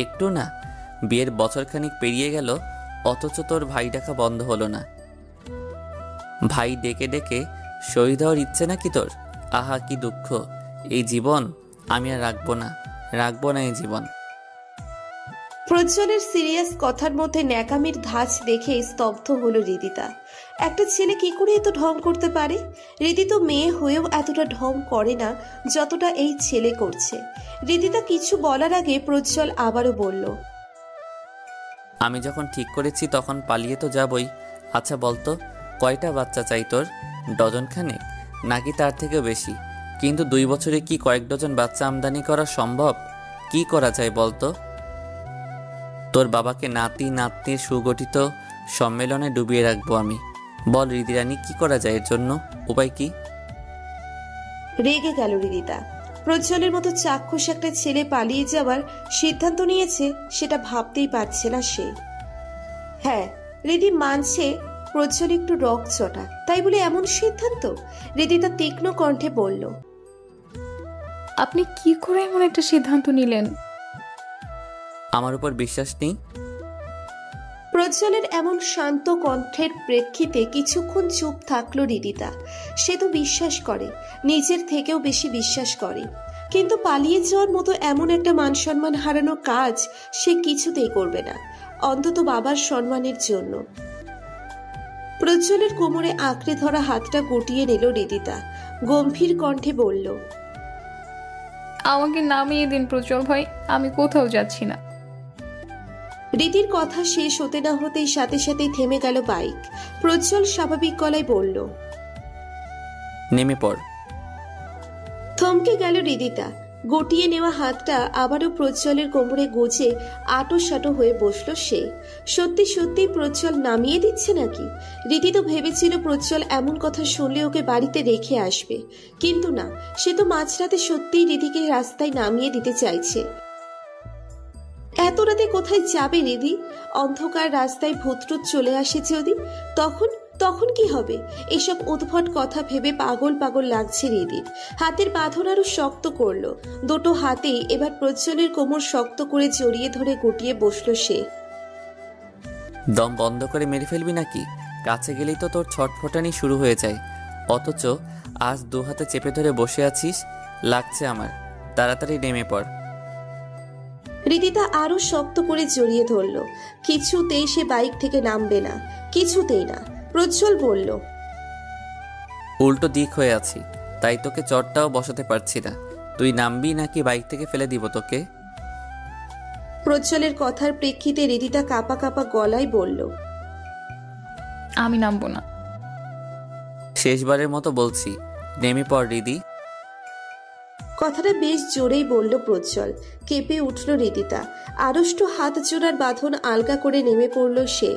S2: একটু না? বিয়ের বছরখানিক পেরিয়ে গেল, অথচ তোর ভাই ডাকা বন্ধ হলো না। ভাই ডেকে ডেকে শহীদ হওয়ার ইচ্ছে নাকি তোর? আহা কি দুঃখ। এই জীবন আমি আর রাখবো না এই জীবন।
S3: প্রজ্জ্বলের সিরিয়াস কথার মধ্যে ন্যাকামির ধাঁচ দেখে স্তব্ধ হলো রিদিতা। একটা ছেলে কি করে এত ঢং করতে পারে? রিদি তো মেয়ে হয়েও এতটা ঢং করে না যতটা এই ছেলে করছে। রিদিতা কিছু বলার আগে প্রজ্জ্বল আবারও বলল,
S2: আমি যখন ঠিক করেছি তখন পালিয়ে তো যাবই। আচ্ছা বলতো, কয়টা বাচ্চা চাই তোর? ডজনখানেক নাকি তার থেকেও বেশি? কিন্তু 2 বছরে কি কয়েক ডজন বাচ্চা আমদানি করা সম্ভব? কি করা যায় বলতো? তোর বাবাকে নাতি নাতনির সুগঠিত সম্মেলনে ডুবিয়ে রাখবো আমি। বল রিদিরানী, কি করা যায় এর জন্য? উপায় কি?
S3: রেগে গেল রিদিতা। প্রজ্জ্বলের মতো চাক্ষুষ একটা ছেলে পালিয়ে যাওয়ার সিদ্ধান্ত নিয়েছে সেটা ভাবতেই পারছে না সে। হ্যাঁ, রিদি মানছে প্রজ্জ্বল একটু রকচটা, তাই বলে এমন সিদ্ধান্ত? রিদিতা তীক্ষ্ণ কণ্ঠে বলল,
S1: আপনি কি করে এমন একটা সিদ্ধান্ত নিলেন?
S2: আমার উপর বিশ্বাস নেই?
S3: প্রজ্জ্বলের এমন শান্ত কণ্ঠের প্রেক্ষিতে কিছুক্ষণ চুপ থাকলো রিদিতা। সে তো বিশ্বাস করে, নিজের থেকেও বেশি বিশ্বাস করে, কিন্তু পালিয়ে যাওয়ার মতো এমন একটা মান সম্মান হারানো কাজ সে কিছুতেই করবে না, অন্তত বাবার সম্মানের জন্য। প্রজ্জ্বলের কোমরে আঁকড়ে ধরা হাতটা গুটিয়ে নিল রিদিতা, গম্ভীর কণ্ঠে বলল,
S1: আমাকে নামিয়ে দিন প্রজ্জ্বল ভাই, আমি কোথাও যাচ্ছি না।
S3: রীতির কথা শেষ হতে না হতেই সাথে সাথেই থেমে গেল বাইক। প্রজ্জ্বল স্বাভাবিক গলায় বলল,
S2: নেমে পড়।
S3: থমকে গেল রিদিতা। গটিয়ে নেওয়া হাতটা আবারও প্রজ্জ্বলের কোমরে গোজে আটো সাটো হয়ে বসলো সে। সত্যি সত্যি প্রজ্জ্বল নামিয়ে দিচ্ছে নাকি? রীতি তো ভেবেছিল প্রজ্জ্বল এমন কথা শুনলে ওকে বাড়িতে রেখে আসবে, কিন্তু না, সে তো মাঝরাতে সত্যিই রীতিকে রাস্তায় নামিয়ে দিতে চাইছে। এত রাতে কোথায় যাবে রিদি? অন্ধকার রাস্তায় ভূতটুত চলে আসে যদি, তখন তখন কি হবে? এসব উদ্ভট কথা ভেবে পাগল পাগল লাগছে রিদির। হাতের বাঁধন আরো শক্ত করলো, দুটো হাতেই এবার প্রজ্জ্বলের কোমর শক্ত করে জড়িয়ে ধরে গুটিয়ে বসলো সে।
S2: দম বন্ধ করে মেরে ফেলবি নাকি? কাছে গেলেই তো তোর ছটফটানি শুরু হয়ে যায়, অথচ আজ দু হাতে চেপে ধরে বসে আছিস। লাগছে আমার, তাড়াতাড়ি নেমে পড়।
S3: রিদিতা আরো শক্ত করে জড়িয়ে ধরল। কিছুতেই সে বাইক থেকে নামবে না, কিছুতেই না। প্রজ্জ্বল বলল,
S2: উল্টো দিক হয়ে আছি, তাই তোকে চটটাও বসাতে পারছি না। তুই নামবি নাকি বাইক থেকে ফেলে দিব তোকে?
S3: প্রজ্জ্বলের কথার প্রেক্ষিতে রিদিতা কাঁপা কাঁপা গলায় বলল,
S1: আমি নামবো না।
S2: শেষবারের মতো বলছি, নেমে পড় রিদি।
S3: কথাটা বেশ জোরেই বলল প্রজ্জ্বল। কেঁপে উঠল রিদিতা। আড়ষ্ট হাত জোড়ার বাঁধন আলগা করে নেমে পড়ল সে।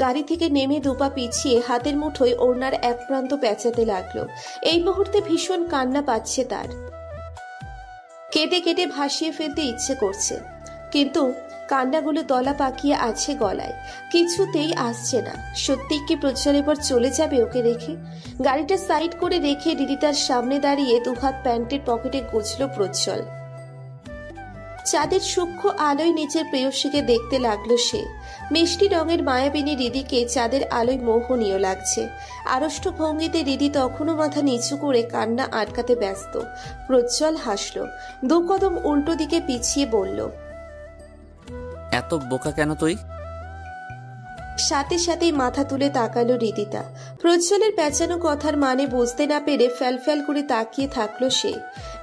S3: গাড়ি থেকে নেমে দুপা পিছিয়ে হাতের মুঠোয় ওড়নার এক প্রান্ত পেঁচাতে লাগলো। এই মুহূর্তে ভীষণ কান্না পাচ্ছে তার। কেটে কেটে ভাসিয়ে ফেলতে ইচ্ছে করছে, কিন্তু কান্নাগুলো দলা পাকিয়ে আছে গলায়, কিছুতেই আসছে না। সত্যি কি প্রজ্জ্বল এবার চলে যাবে ওকে রেখে? গাড়িটা সাইড করে রেখে রিদিতার সামনে দাঁড়িয়ে দুহাত প্যান্টের পকেটে গুছল প্রজ্জ্বল। চাঁদের সূক্ষ্ম আলোয় নিচের প্রেয়সীকে দেখতে লাগলো সে। মিষ্টি রঙের মায়াবিনী রিদিকে চাঁদের আলোয় মোহনীয় লাগছে। আড়ষ্ট ভঙ্গিতে রিদি তখনও মাথা নিচু করে কান্না আটকাতে ব্যস্ত। প্রজ্জ্বল হাসল, দু কদম উল্টো দিকে পিছিয়ে বলল,
S2: এত বোকা কেন তুই?
S3: সাথে সাথেই মাথা তুলে তাকালো রিদিতা। প্রজ্জ্বলের পেঁচানো কথার মানে বুঝতে না পেরে ফ্যাল করে তাকিয়ে থাকলো সে।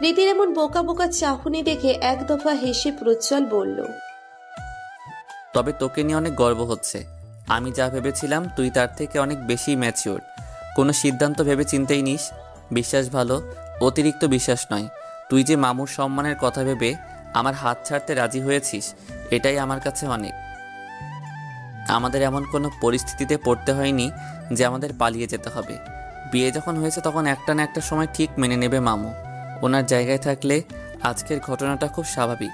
S3: রীতির এমন বোকা বোকা চাহনি দেখে এক দফা হেসে প্রজ্জ্বল বলল,
S2: তবে তোকে নিয়ে অনেক গর্ব হচ্ছে। আমি যা ভেবেছিলাম তুই তার থেকে অনেক বেশি ম্যাচিওর। কোনো সিদ্ধান্ত ভেবে চিন্তেই নিস। বিশ্বাস ভালো, অতিরিক্ত বিশ্বাস নয়। তুই যে মামুর সম্মানের কথা ভেবে আমার হাত ছাড়তে রাজি হয়েছিস, এটাই আমার কাছে অনেক। আমাদের এমন কোনো পরিস্থিতিতে পড়তে হয়নি যে আমাদের পালিয়ে যেতে হবে। বিয়ে যখন হয়েছে তখন একটা না একটা সময় ঠিক মেনে নেবে মামু। ওনার জায়গায় থাকলে আজকের ঘটনাটা খুব স্বাভাবিক।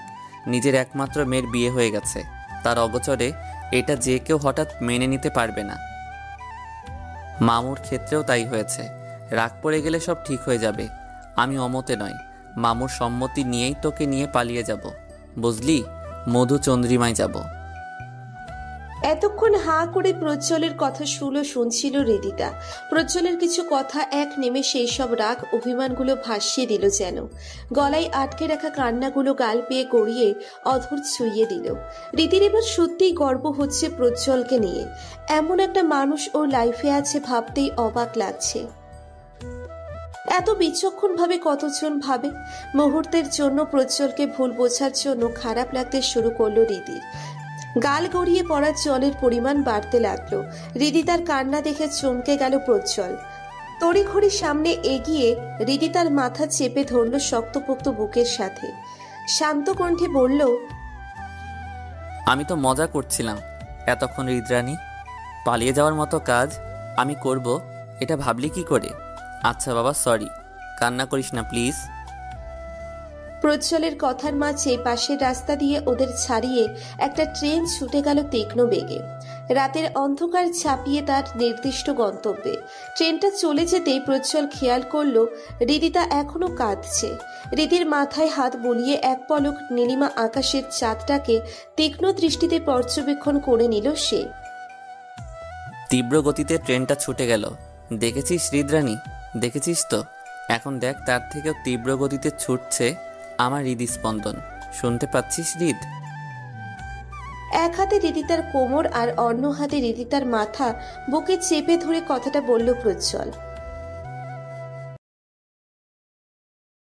S2: নিজের একমাত্র মেয়ের বিয়ে হয়ে গেছে, তার অগোচরে এটা যে কেউ হঠাৎ মেনে নিতে পারবে না। মামুর ক্ষেত্রেও তাই হয়েছে। রাগ পড়ে গেলে সব ঠিক হয়ে যাবে। আমি অমতে নয়, মামুর সম্মতি নিয়েই তোকে নিয়ে পালিয়ে যাব, বুঝলি? মধুচন্দ্রিমায় যাব।
S3: এতক্ষণ হাঁ করে প্রজ্জ্বলের কথা শুনছিল রিদিতা। প্রজ্জ্বলের কিছু কথা এক নিমেষে সব রাগ অভিমানগুলো ভাসিয়ে দিল যেন। গলায় আটকে রাখা কান্নাগুলো গাল পেয়ে গড়িয়ে অধর ছুঁয়ে দিল। রীতির এবার সত্যিই গর্ব হচ্ছে প্রজ্জ্বলকে নিয়ে। এমন একটা মানুষ ওর লাইফে আছে ভাবতেই অবাক লাগছে। এত বিচক্ষণ ভাবে কতজন ভাবে। মুহূর্তের জন্য প্রজ্জ্বলকে ভুল বোঝার জন্য খারাপ লাগতে শুরু করলো রীতির। গাল গড়িয়ে পড়া জলের পরিমাণ বাড়তে লাগলো। রিদিতার কান্না দেখে চমকে গেল প্রজ্জ্বল। তড়িঘড়ি সামনে এগিয়ে রিদিতার মাথা চেপে ধরল শক্তপোক্ত বুকের সাথে। শান্ত কণ্ঠে বলল,
S2: আমি তো মজা করছিলাম এতক্ষণ হৃদরানী। পালিয়ে যাওয়ার মতো কাজ আমি করব এটা ভাবলি কি করে? আচ্ছা বাবা, সরি, কান্না করিস না প্লিজ।
S3: প্রজ্জ্বলের কথার মাঝে পাশের রাস্তা দিয়ে ওদের ছাড়িয়ে একটা ট্রেন ছুটে গেল তীক্ষ্ণ বেগে। রাতের অন্ধকার ছাপিয়ে তার নির্দিষ্ট গন্তব্যে ট্রেনটা চলে যেতেই প্রজ্জ্বল খেয়াল করলো হৃদিতা এখনো কাঁদছে। হৃদির মাথায় হাত বুলিয়ে এক পলক নীলিমা আকাশের চাঁদটাকে তীক্ষ্ণ দৃষ্টিতে পর্যবেক্ষণ করে নিল সে।
S2: তীব্র গতিতে ট্রেনটা ছুটে গেল। দেখেছিস হৃদরানী, দেখেছিস তো? এখন দেখ, তার থেকেও তীব্র গতিতে ছুটছে আমার হৃদস্পন্দন। শুনতে পাচ্ছিস হৃদ?
S3: এক হাতে হৃদিতার কোমর আর অন্য হাতে হৃদিতার মাথা বুকে চেপে ধরে কথাটা বলল প্রজ্জ্বল।